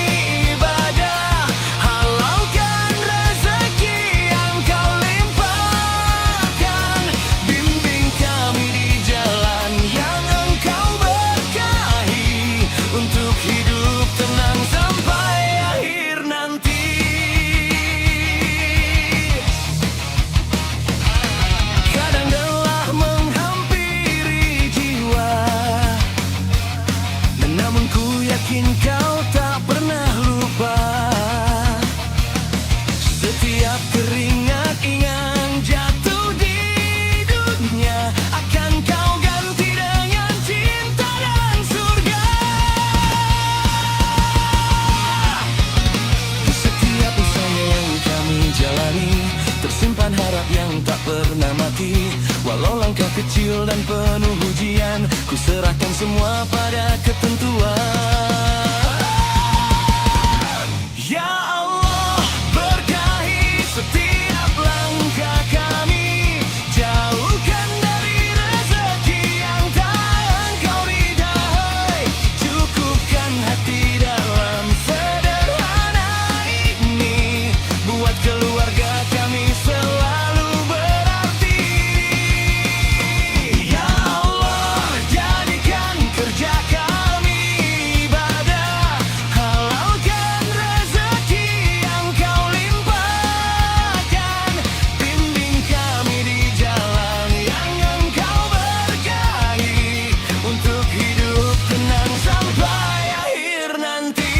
ibadah, halaukan rezeki yang Kau limpahkan. Bimbing kami di jalan yang Engkau berkahi, untuk hidup tenang sampai akhir nanti. Kadang lelah menghampiri jiwa, namun ku yakin Kau tak pernah lupa. Setiap keringat yang jatuh di dunia, akan Kau ganti dengan cinta dan surga. Setiap usaha yang kami jalani, tersimpan harap yang tak pernah mati. Walau langkah kecil dan penuh ujian, ku serahkan semua pada ketentuan. Ya Allah, berkahi setiap langkah kami, jauhkan dari rezeki yang tak Engkau ridhoi. Cukupkan hati dalam sederhana ini, buat keluarga kami selalu berarti. Ya Allah, jadikan kerja kami ibadah, halaukan rezeki yang Kau limpahkan. Bimbing kami di jalan yang Engkau berkahi, untuk hidup tenang sampai akhir nanti.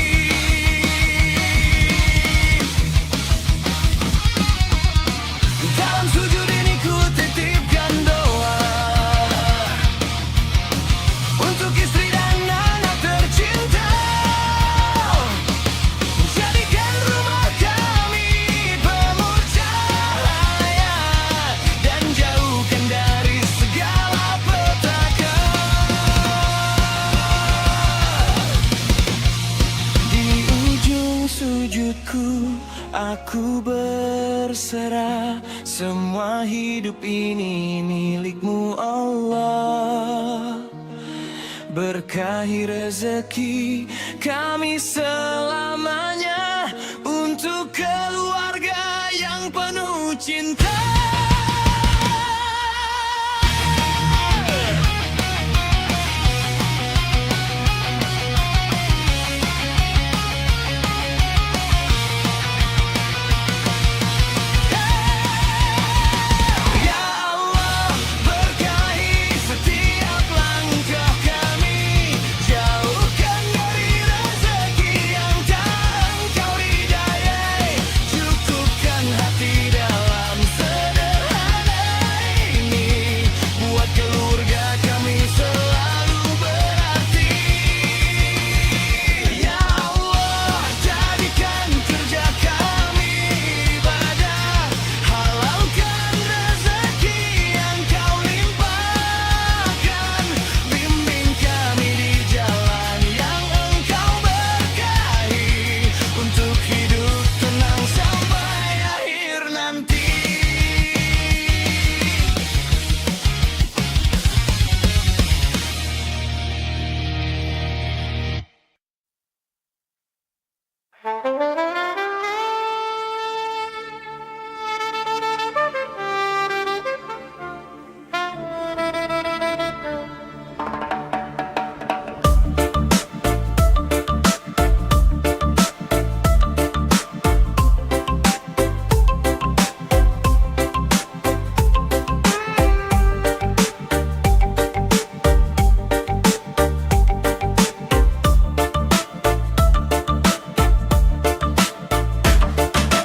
Dalam sujud ini ku titipkan doa untuk istri dan anak tercinta. Jadikan rumah kami penuh cahaya, dan jauhkan dari segala petaka. Di ujung sujudku Aku berserah, semua hidup ini milik-Mu Allah. Berkahi rezeki kami selamanya, untuk keluarga yang penuh cinta.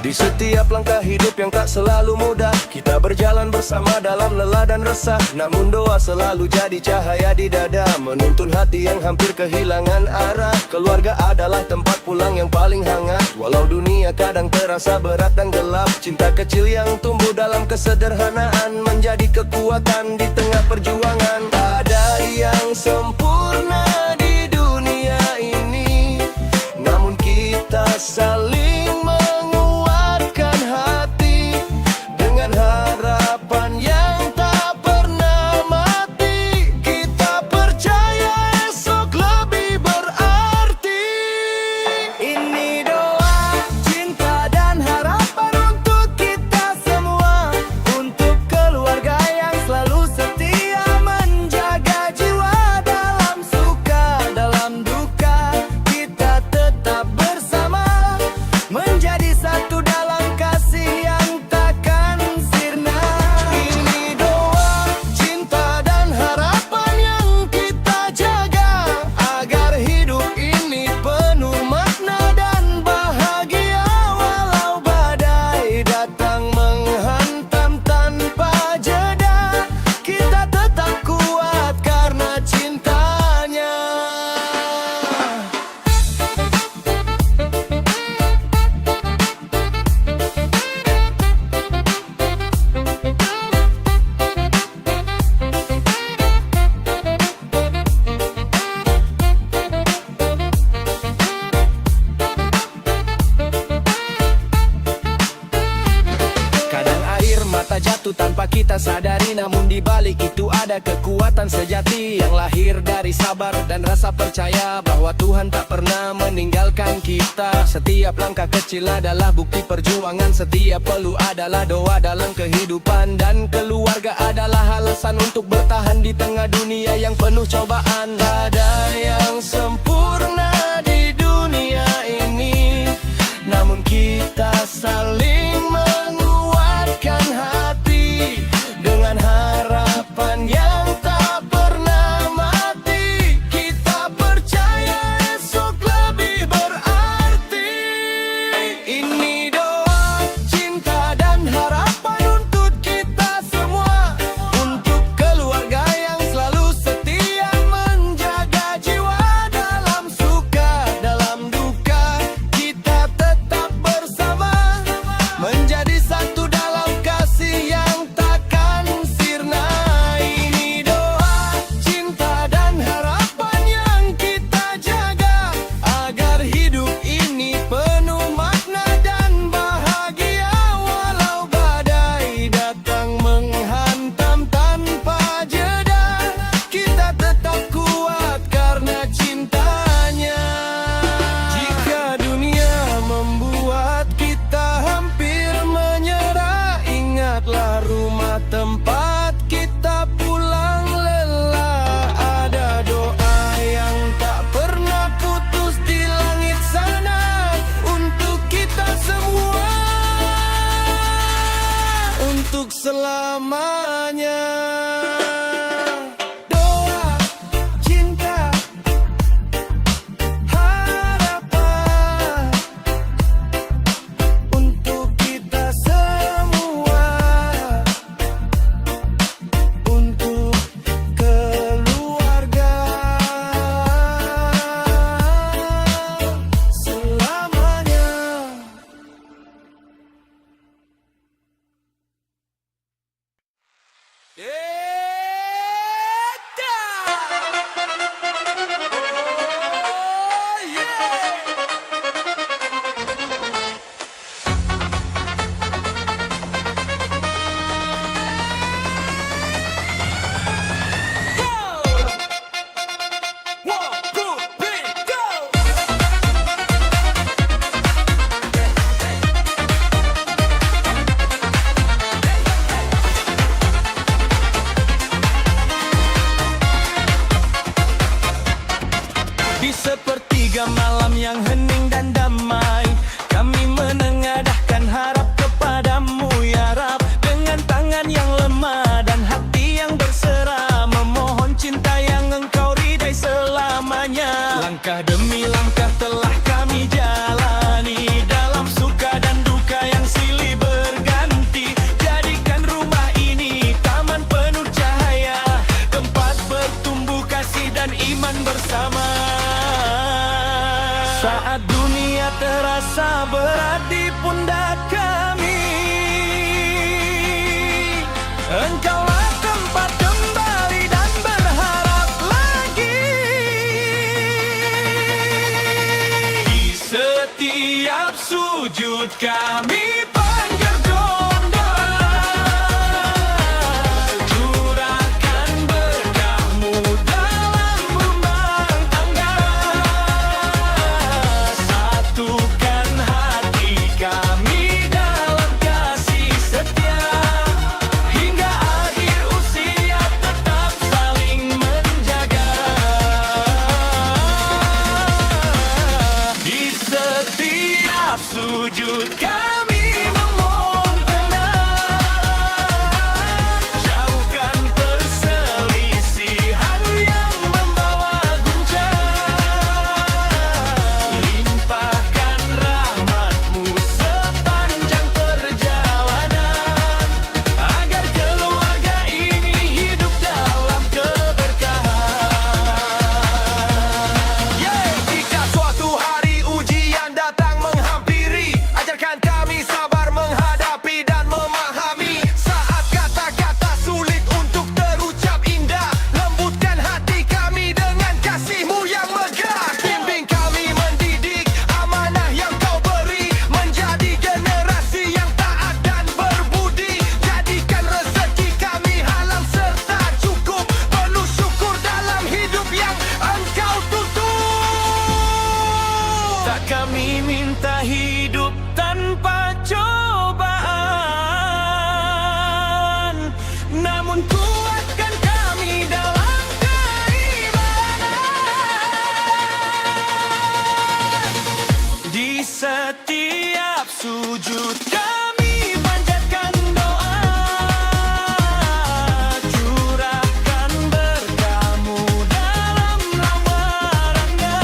Di setiap langkah hidup yang tak selalu mudah, kita berjalan bersama dalam lelah dan resah. Namun doa selalu jadi cahaya di dada, menuntun hati yang hampir kehilangan arah. Keluarga adalah tempat pulang yang paling hangat, walau dunia kadang terasa berat dan gelap. Cinta kecil yang tumbuh dalam kesederhanaan, menjadi kekuatan di tengah perjuangan. Tak ada yang sempurna di dunia ini, namun kita saling menguatkan hati dengan harapan yang tak pernah mati. Kita percaya esok lebih berarti. Ini doa, cinta dan harapan untuk kita semua, untuk keluarga yang selalu setia, menjaga jiwa dalam suka, dalam duka. Kita tetap bersama, menjadi satu dalam kasih yang takkan sirna. Ini doa, cinta dan harapan yang kita jaga, agar hidup ini penuh makna dan bahagia. Walau badai datang menghantam tanpa jeda, kita tetap kuat karena cintanya. Kadang air mata jatuh tanpa kita sadari, namun di balik itu ada kekuatan sejati yang lahir dari sabar dan rasa percaya bahwa Tuhan tak pernah meninggalkan kita. Setiap langkah kecil adalah bukti perjuangan, setiap peluh adalah doa dalam kehidupan, dan keluarga adalah alasan untuk bertahan di tengah dunia yang penuh cobaan. Tak ada yang sempurna di dunia ini, namun kita saling menguatkan hati dengan harapan yang tak pernah mati. Kita percaya esok lebih berarti. Ini doa, cinta dan harapan untuk kita semua, untuk keluarga yang selalu setia, menjaga jiwa dalam suka, dalam duka. selamanya. Doa, cinta, harapan untuk kita semua, untuk keluarga selamanya. Di sepertiga malam yang hening dan damai, kami menengadahkan harap kepadamu ya Rab. Dengan tangan yang lemah dan hati yang berserah, memohon cinta yang engkau ridai selamanya. Langkah demi langkah telah kami jalani, dalam suka dan duka yang silih berganti. Jadikan rumah ini taman penuh cahaya, tempat bertumbuh kasih dan iman bersama. Saat dunia terasa berat di pundak kami, engkaulah tempat kembali dan berharap lagi. Di setiap sujud kami panjat doa, curahkan berkah-Mu dalam rumah tangga. Satukan hati kami dalam kasih setia, hingga akhir usia tetap saling menjaga. Di setiap sujud kami memohon tenang, jauhkan perselisihan yang membawa guncang. Limpahkan rahmat-Mu sepanjang perjalanan, agar keluarga ini hidup dalam keberkahan. Jika suatu hari ujian datang menghampiri, ajarkan kami sabar menghadapi dan memahami. Saat kata-kata sulit untuk terucap indah, lembutkan hati kami dengan kasih-Mu yang megah. Bimbing kami mendidik amanah yang Kau beri, menjadi generasi yang taat dan berbudi. Jadikan rezeki kami halal serta cukup, penuh syukur dalam hidup yang Engkau tuntun. Tak kami minta hidup tanpa cobaan, namun kuatkan kami dalam keimanan. Di setiap sujud kami panjatkan doa, curahkan berkah-Mu dalam rumah tangga.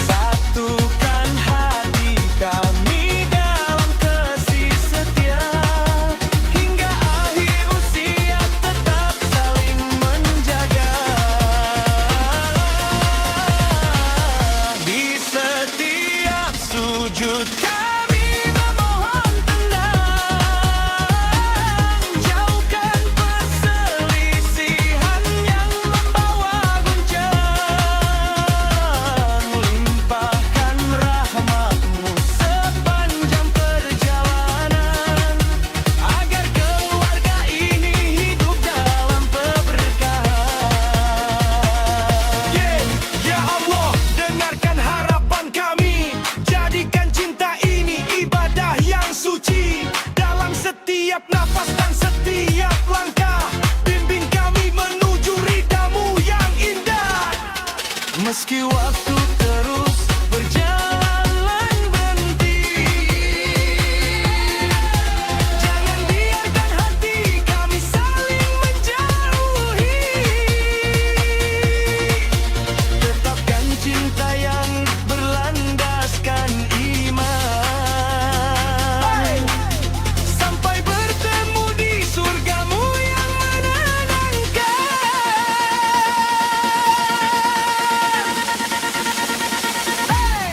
Satukan hati kami dalam kasih setia, hingga akhir usia tetap saling menjaga. Di setiap sujud kami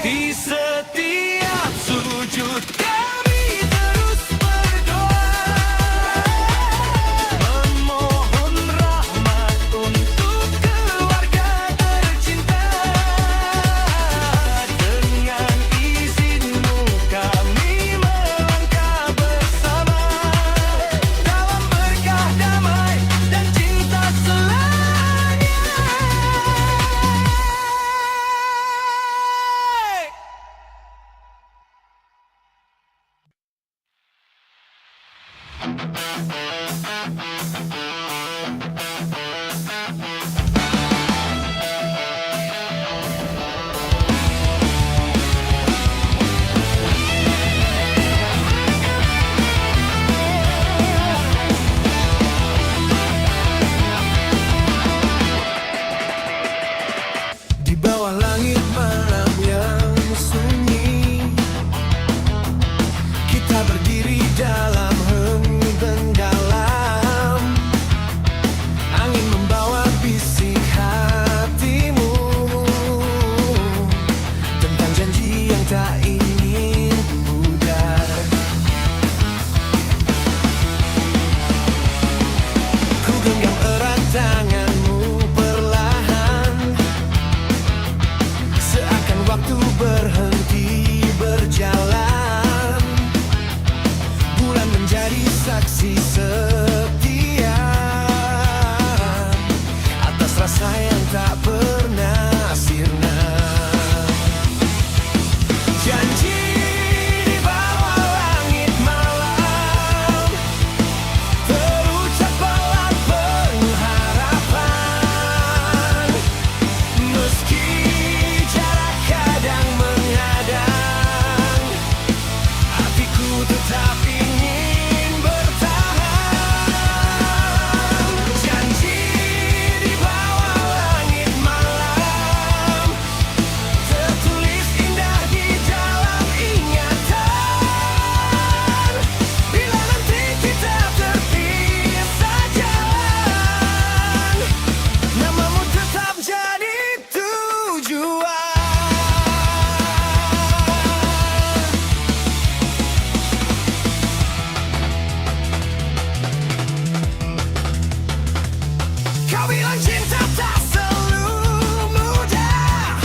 Di setiap sujud kami terus berdoa, memohon rahmat untuk keluarga tercinta. Dengan izin-Mu kami melangkah bersama dalam berkah damai dan cinta selamanya. Di bawah langit malam yang sunyi, kita berdiri dalam henggang. Angin membawa bisik hatimu tentang janji yang tak ingin pudar. Ku genggam erat tanganmu perlahan, seakan waktu berhenti berjalan. Bulan menjadi saksi setia atas rasa yang tak pernah sirna. Janji di bawah langit malam, terucap pelan penuh harapan. Meski jarak kadang menghadang, hatiku tetap ingin bertahan. Janji di bawah langit malam, tertulis indah di dalam ingatan. Bila nanti kita terpisah jalan, namamu tetap jadi tujuan. Kau bilang cinta tak selalu mudah,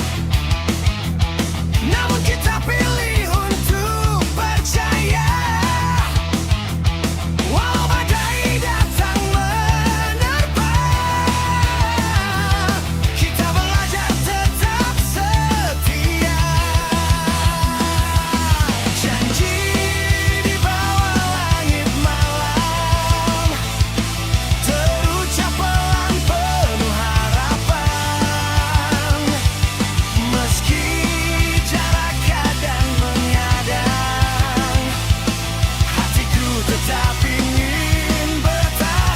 namun kita pilih untuk percaya. Walau badai datang menerpa, kita belajar tetap setia. Janji di bawah langit malam, terucap pelan penuh harapan. Meski jarak kadang menghadang, hatiku tetap ingin bertahan.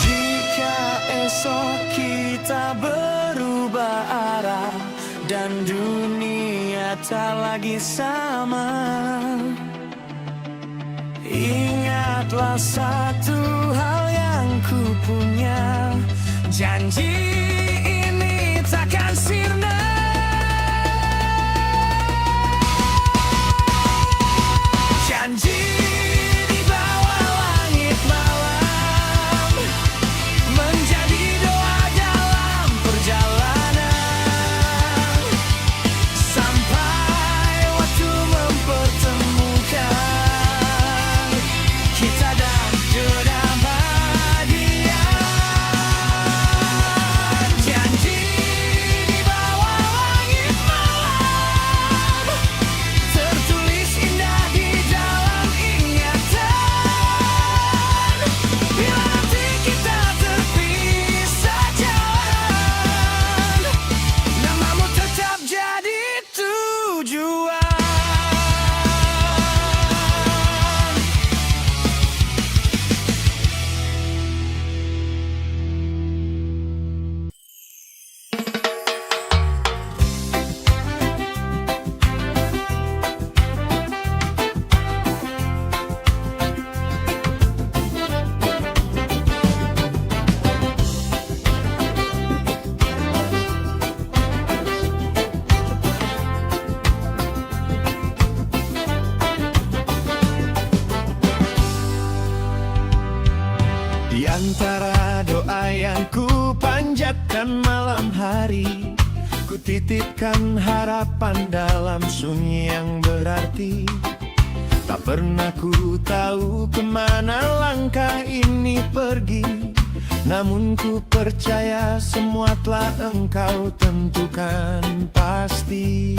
Jika esok kita berubah arah dan dunia tak lagi sama, ingatlah satu hal yang ku punya, janji ini takkan sirna. Janji di bawah langit malam, menjadi doa dalam perjalanan, sampai waktu mempertemukan kita dan kedamaian. Di antara doa yang ku panjatkan malam hari, ku titipkan harapan dalam sunyi yang berarti. Tak pernah ku tahu kemana langkah ini pergi, namun ku percaya semua telah engkau tentukan pasti.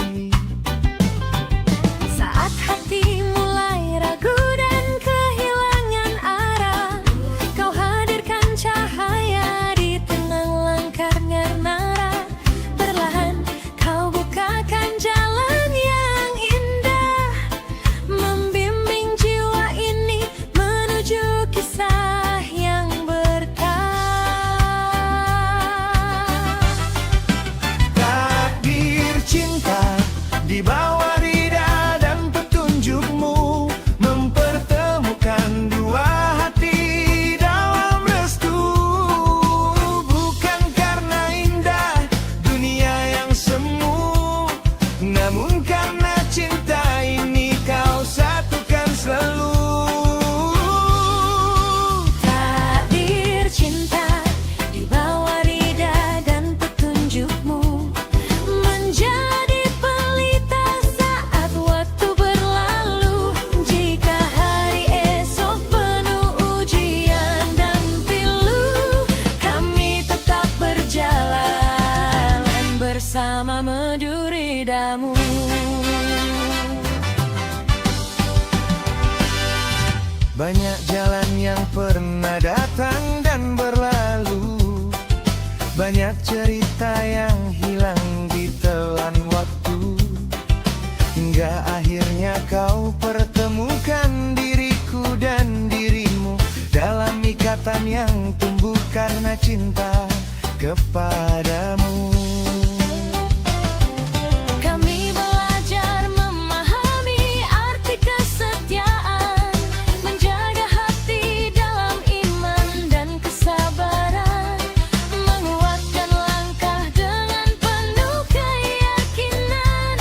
Saat hati mulai ragu dan kehilangan arah, kau hadirkan cahaya di tengah langkah nara. Perlahan kau bukakan jalan yang indah, membimbing jiwa ini menuju kisah yang berkah. Takdir cinta di bawah rida dan petunjukmu, mempertemukan dua hati dalam restu. Bukan karena indah dunia yang semu, namun karena cinta ini kau satukan selalu. Takdir cinta di bawah rida dan petunjukmu, menjadi pelita saat waktu berlalu. Jika hari esok penuh ujian dan pilu, kami tetap berjalan bersama meduridamu. Banyak jalan yang pernah datang dan berlalu, banyak cerita yang hilang di telan waktu, hingga akhirnya kau pertemukan diriku dan dirimu dalam ikatan yang tumbuh karena cinta kepadamu. Kami belajar memahami arti kesetiaan, menjaga hati dalam iman dan kesabaran, menguatkan langkah dengan penuh keyakinan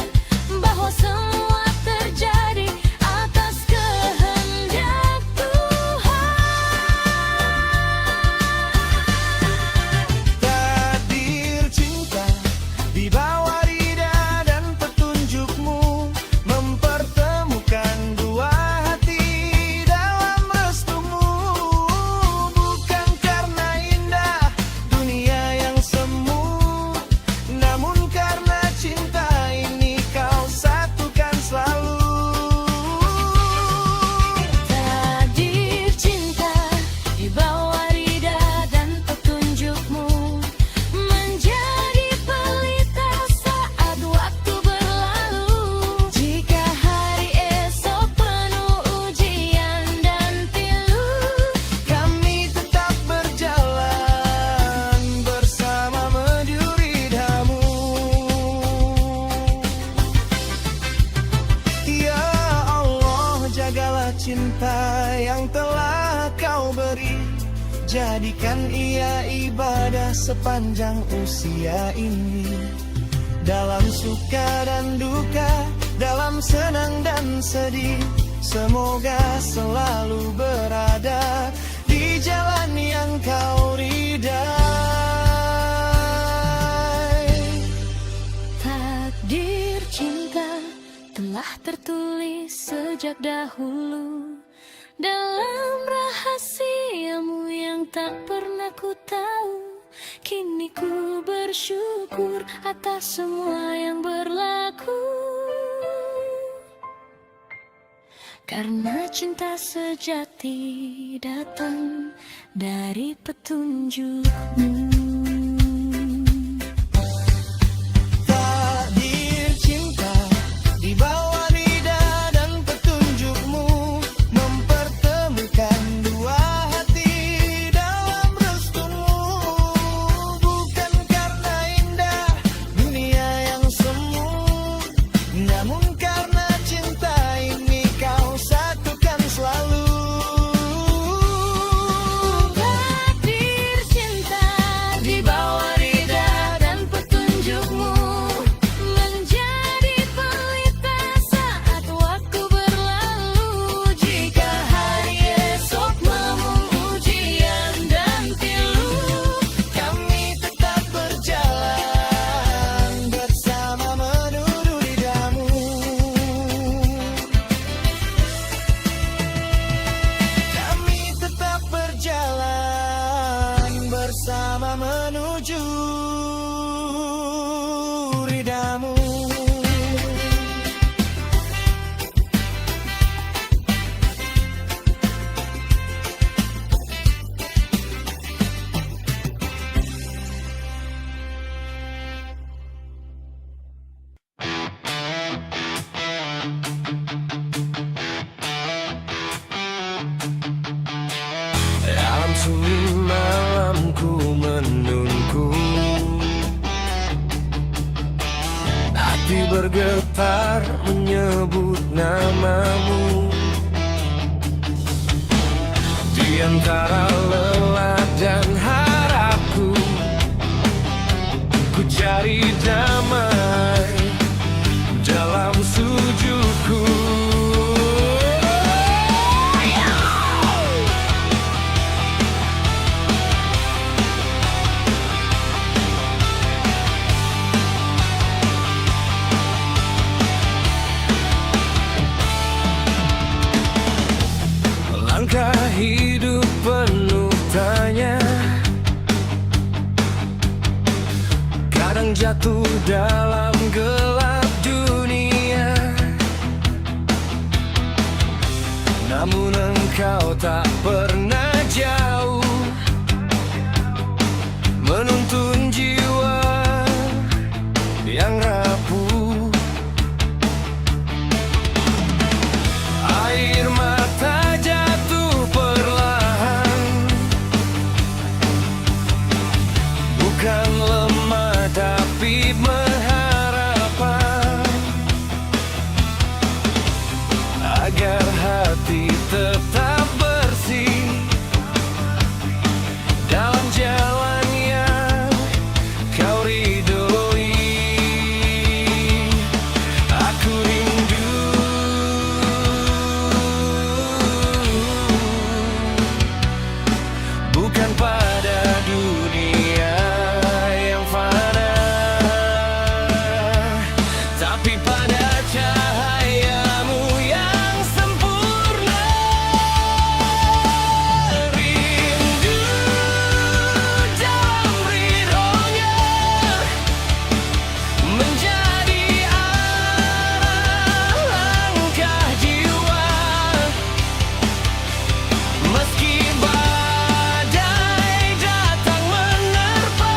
bahwa semua terjadi atas kehendak Tuhan. Takdir cinta di bawah rida dan petunjukmu, mempertemukan dua hati dalam restumu. Bukan karena indah dunia yang semu, namun karena cinta ini kau satukan selalu. Takdir cinta di bawah rida dan petunjukmu, menjadi pelita saat waktu berlalu. Jika hari esok penuh ujian dan pilu, Kami tetap berjalan bersama meduridamu. Ya Allah, jagalah cinta yang telah kau beri, jadikan ia ibadah sepanjang usia ini. Dalam suka dan duka, dalam senang dan sedih, semoga selalu berada di jalan yang kau ridai. takdir cinta telah tertulis sejak dahulu dalam rahasiamu yang tak pernah ku tahu. Kini ku bersyukur atas semua yang berlaku, karena cinta sejati datang dari petunjukmu. Takdir cinta di bawah rida dan petunjukmu, mempertemukan dua hati dalam restumu. Bukan karena indah dunia yang semu, namun karena cinta ini kau satukan selalu. Takdir cinta menuju ridamu. Dalam sunyi malamku menunggu, hati bergetar menyebut namamu. Di antara lelah dan harapku, ku cari damai dalam sujudku. Langkah hidup penuh tanya, kadang jatuh dalam gelap dunia. Namun engkau tak pernah jauh, menuntun jiwa yang rapuh. Air mata jatuh perlahan, bukan lemah tapi pengharapan, agar hati tetap bersih dalam jalan yang kau ridhoi. Aku rindu bukan pada dunia yang fana, tapi pada cahayamu yang sempurna. Rindu dalam ridhonya menjadi arah langkah jiwa. Meski badai datang menerpa,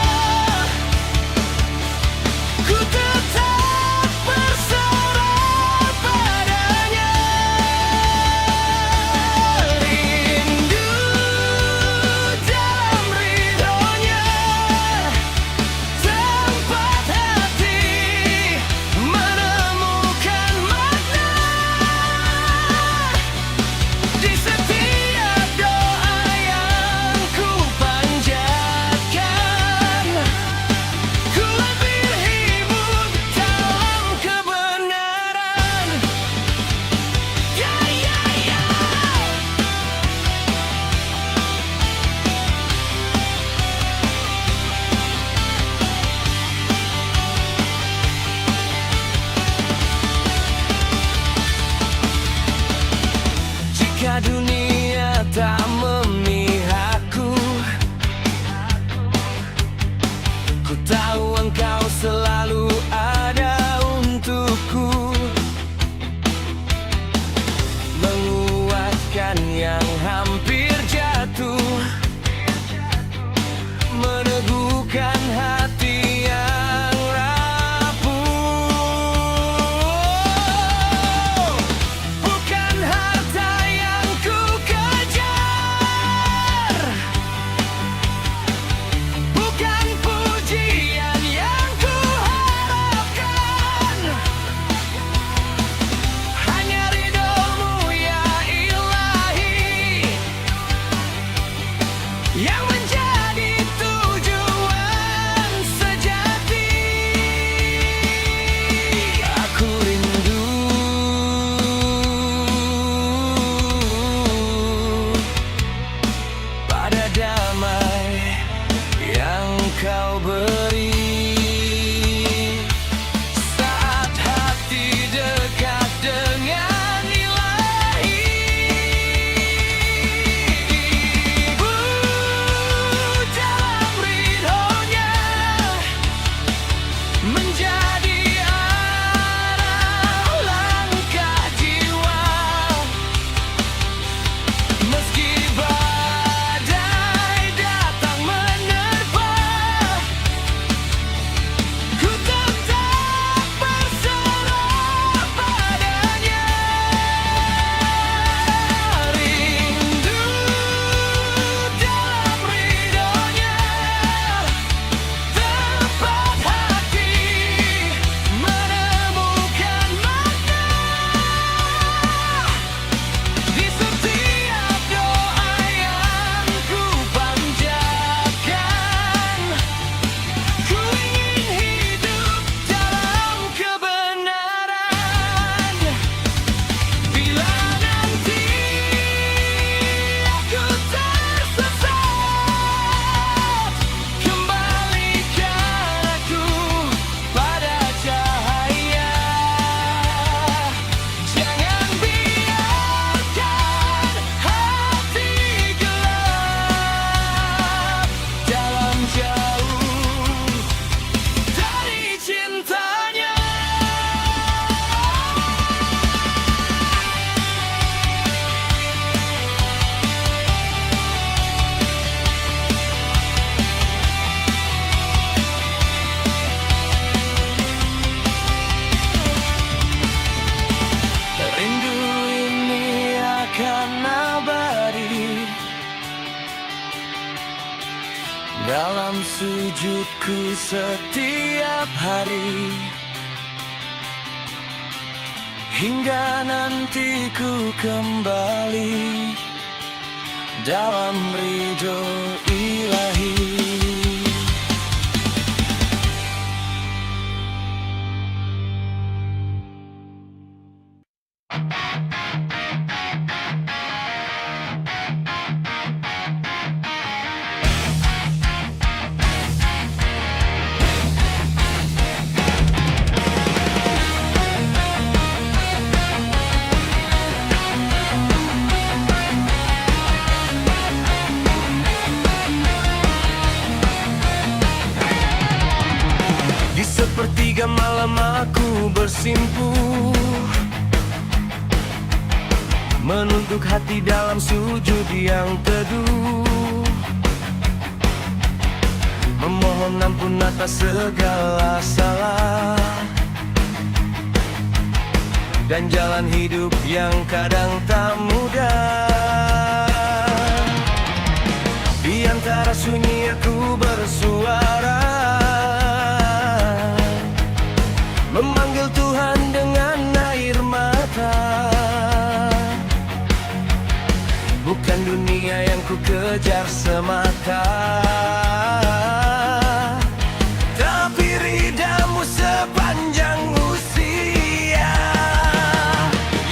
ku tetap berserah padanya. Rindu dalam ridhonya, tempat hati menemukan makna. Di setiap doa yang ku panjatkan, ku lebih hidup dalam kebenaran. Ya, ya, ya. Jika dunia tak memihakku, ku tahu engkau selalu ada untukku, menguatkan yang hampir jatuh, meneguhkan hati yang rapuh. Bukan harta yang ku kejar, bukan pujian yang ku harapkan, hanya ridhomu ya Ilahi yang menjadi tujuan sejati. Aku rindu pada damai yang kau beri saat hati dekat dengan Ilahi. Ibu dalam ridhonya dalam sujudku setiap hari, hingga nanti ku kembali dalam ridho ilahi. Di sepertiga malam aku bersimpuh, menunduk hati dalam sujud yang teduh, memohon ampun atas segala salah dan jalan hidup yang kadang tak mudah. Di antara sunyi aku bersuara, memanggil Tuhan dengan air mata. Bukan dunia yang ku kejar semata, tapi ridamu sepanjang usia.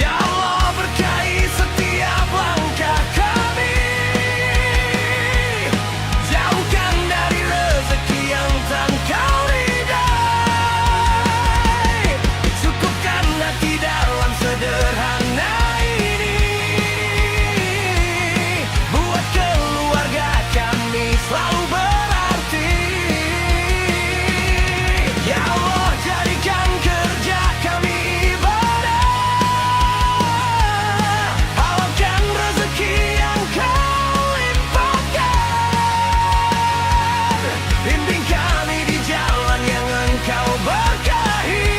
Ya Allah, berkahi setiap langkah kami, jauhkan dari rezeki yang tak Kau ridai, cukupkan hati dalam sederhana ini, buat keluarga kami selalu berarti. Ya Allah, jadikan kerja kami ibadah, halaukan rezeki yang Kau limpahkan, bimbing kami di jalan yang Engkau berkahi,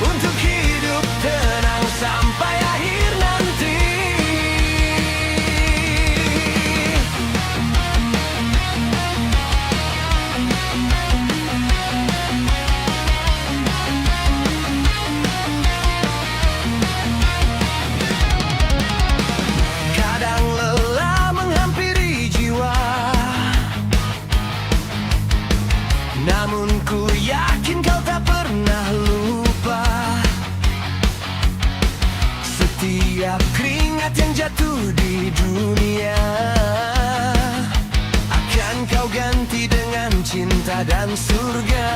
untuk hidup tenang sampai akhir nanti. Kadang lelah menghampiri jiwa, namun ku yakin Kau tak pernah lupa. Setiap keringat yang jatuh di dunia akan Kau ganti dengan cinta dan surga.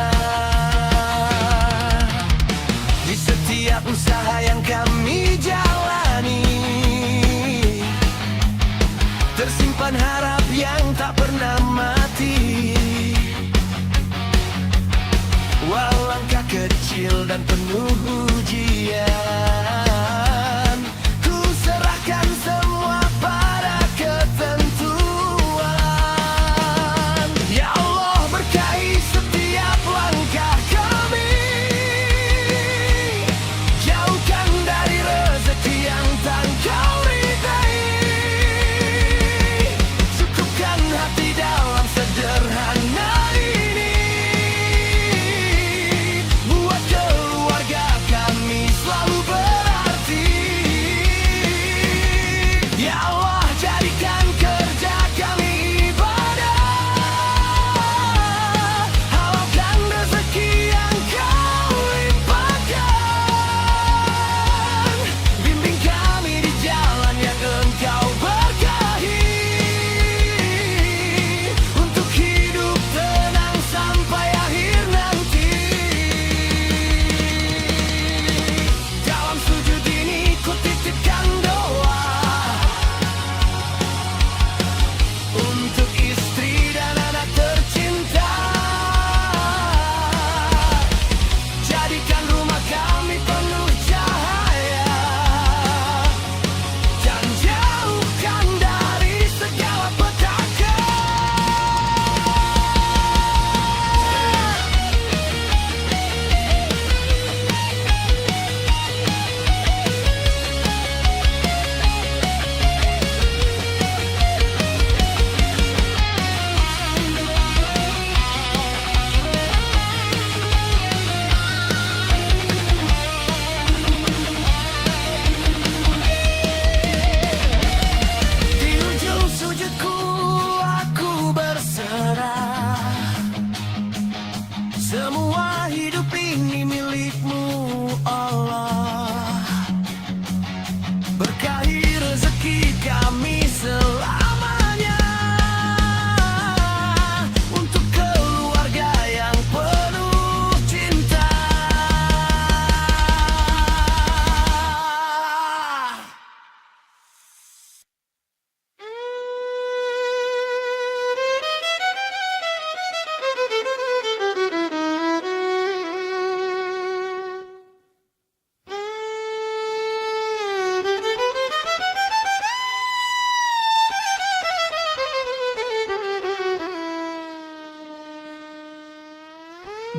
Di setiap usaha yang kami jalani, tersimpan harap yang tak pernah mati. Walau langkah kecil dan penuh ujian, ku serahkan semua pada ketentuan. Ya Allah, berkahi setiap langkah kami, jauhkan dari rezeki yang tak Kau ridai, cukupkan hati dalam sederhana ini, buat keluarga kami selalu berarti.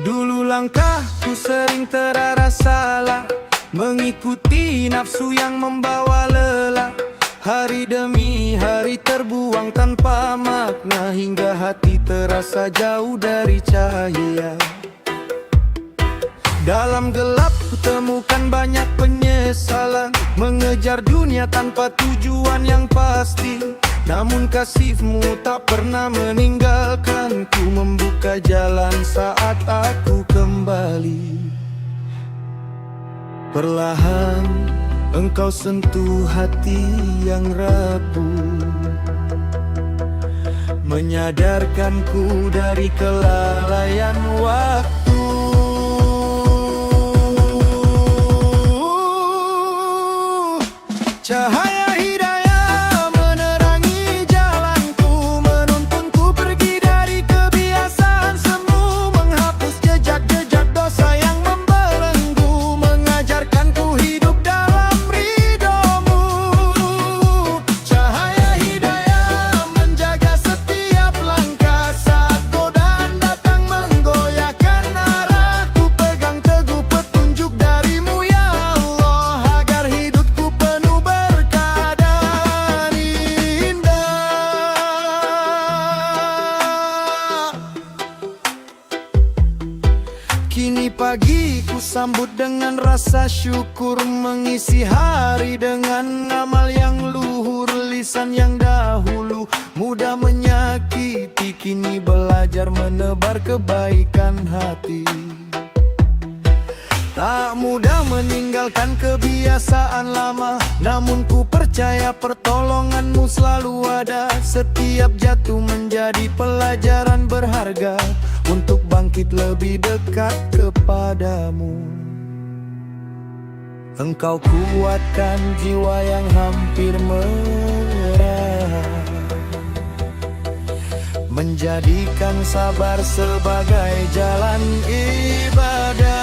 Dulu langkahku sering terarah salah, mengikuti nafsu yang membawa lelah. Hari demi hari terbuang tanpa makna, hingga hati terasa jauh dari cahaya. Dalam gelap ku temukan banyak penyesalan, mengejar dunia tanpa tujuan yang pasti. Namun kasih-Mu tak pernah meninggalkanku, membuka jalan saat aku kembali. Perlahan Engkau sentuh hati yang rapuh, menyadarkanku dari kelalaian waktu. Cahaya hidayah menerangi jalanku, menuntunku pergi dari kebiasaan semu, menghapus jejak-jejak dosa yang membelenggu, mengajarkanku hidup dalam ridho-Mu. Cahaya hidayah menjaga setiap langkah saat godaan datang menggoyahkan arahku. Pegang teguh petunjuk dari-Mu ya Allah, agar hidupku penuh berkah dan indah. Kini pagi ku sambut dengan rasa syukur, mengisi hari dengan amal yang luhur. Lisan yang dahulu mudah menyakiti, kini belajar menebar kebaikan hati. Tak mudah meninggalkan kebiasaan lama, namun ku percaya pertolongan-Mu selalu ada. Setiap jatuh menjadi pelajaran berharga, untuk bangkit lebih dekat kepadamu. Engkau kuatkan jiwa yang hampir menyerah, menjadikan sabar sebagai jalan ibadah.